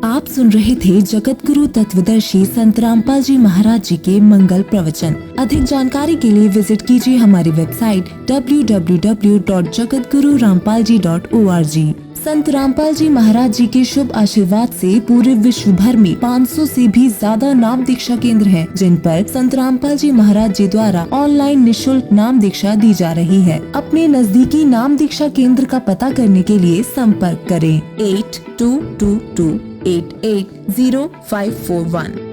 आप सुन रहे थे जगत गुरु तत्वदर्शी संत रामपाल जी महाराज जी के मंगल प्रवचन। अधिक जानकारी के लिए विजिट कीजिए हमारी वेबसाइट www.jagatgururampalji.org। संत रामपाल जी महाराज जी के शुभ आशीर्वाद से पूरे विश्व भर में 500 से भी ज्यादा नाम दीक्षा केंद्र हैं, जिन पर संत रामपाल जी महाराज जी द्वारा ऑनलाइन निःशुल्क नाम दीक्षा दी जा रही है। अपने नजदीकी नाम दीक्षा केंद्र का पता करने के लिए संपर्क करें 8222 880541।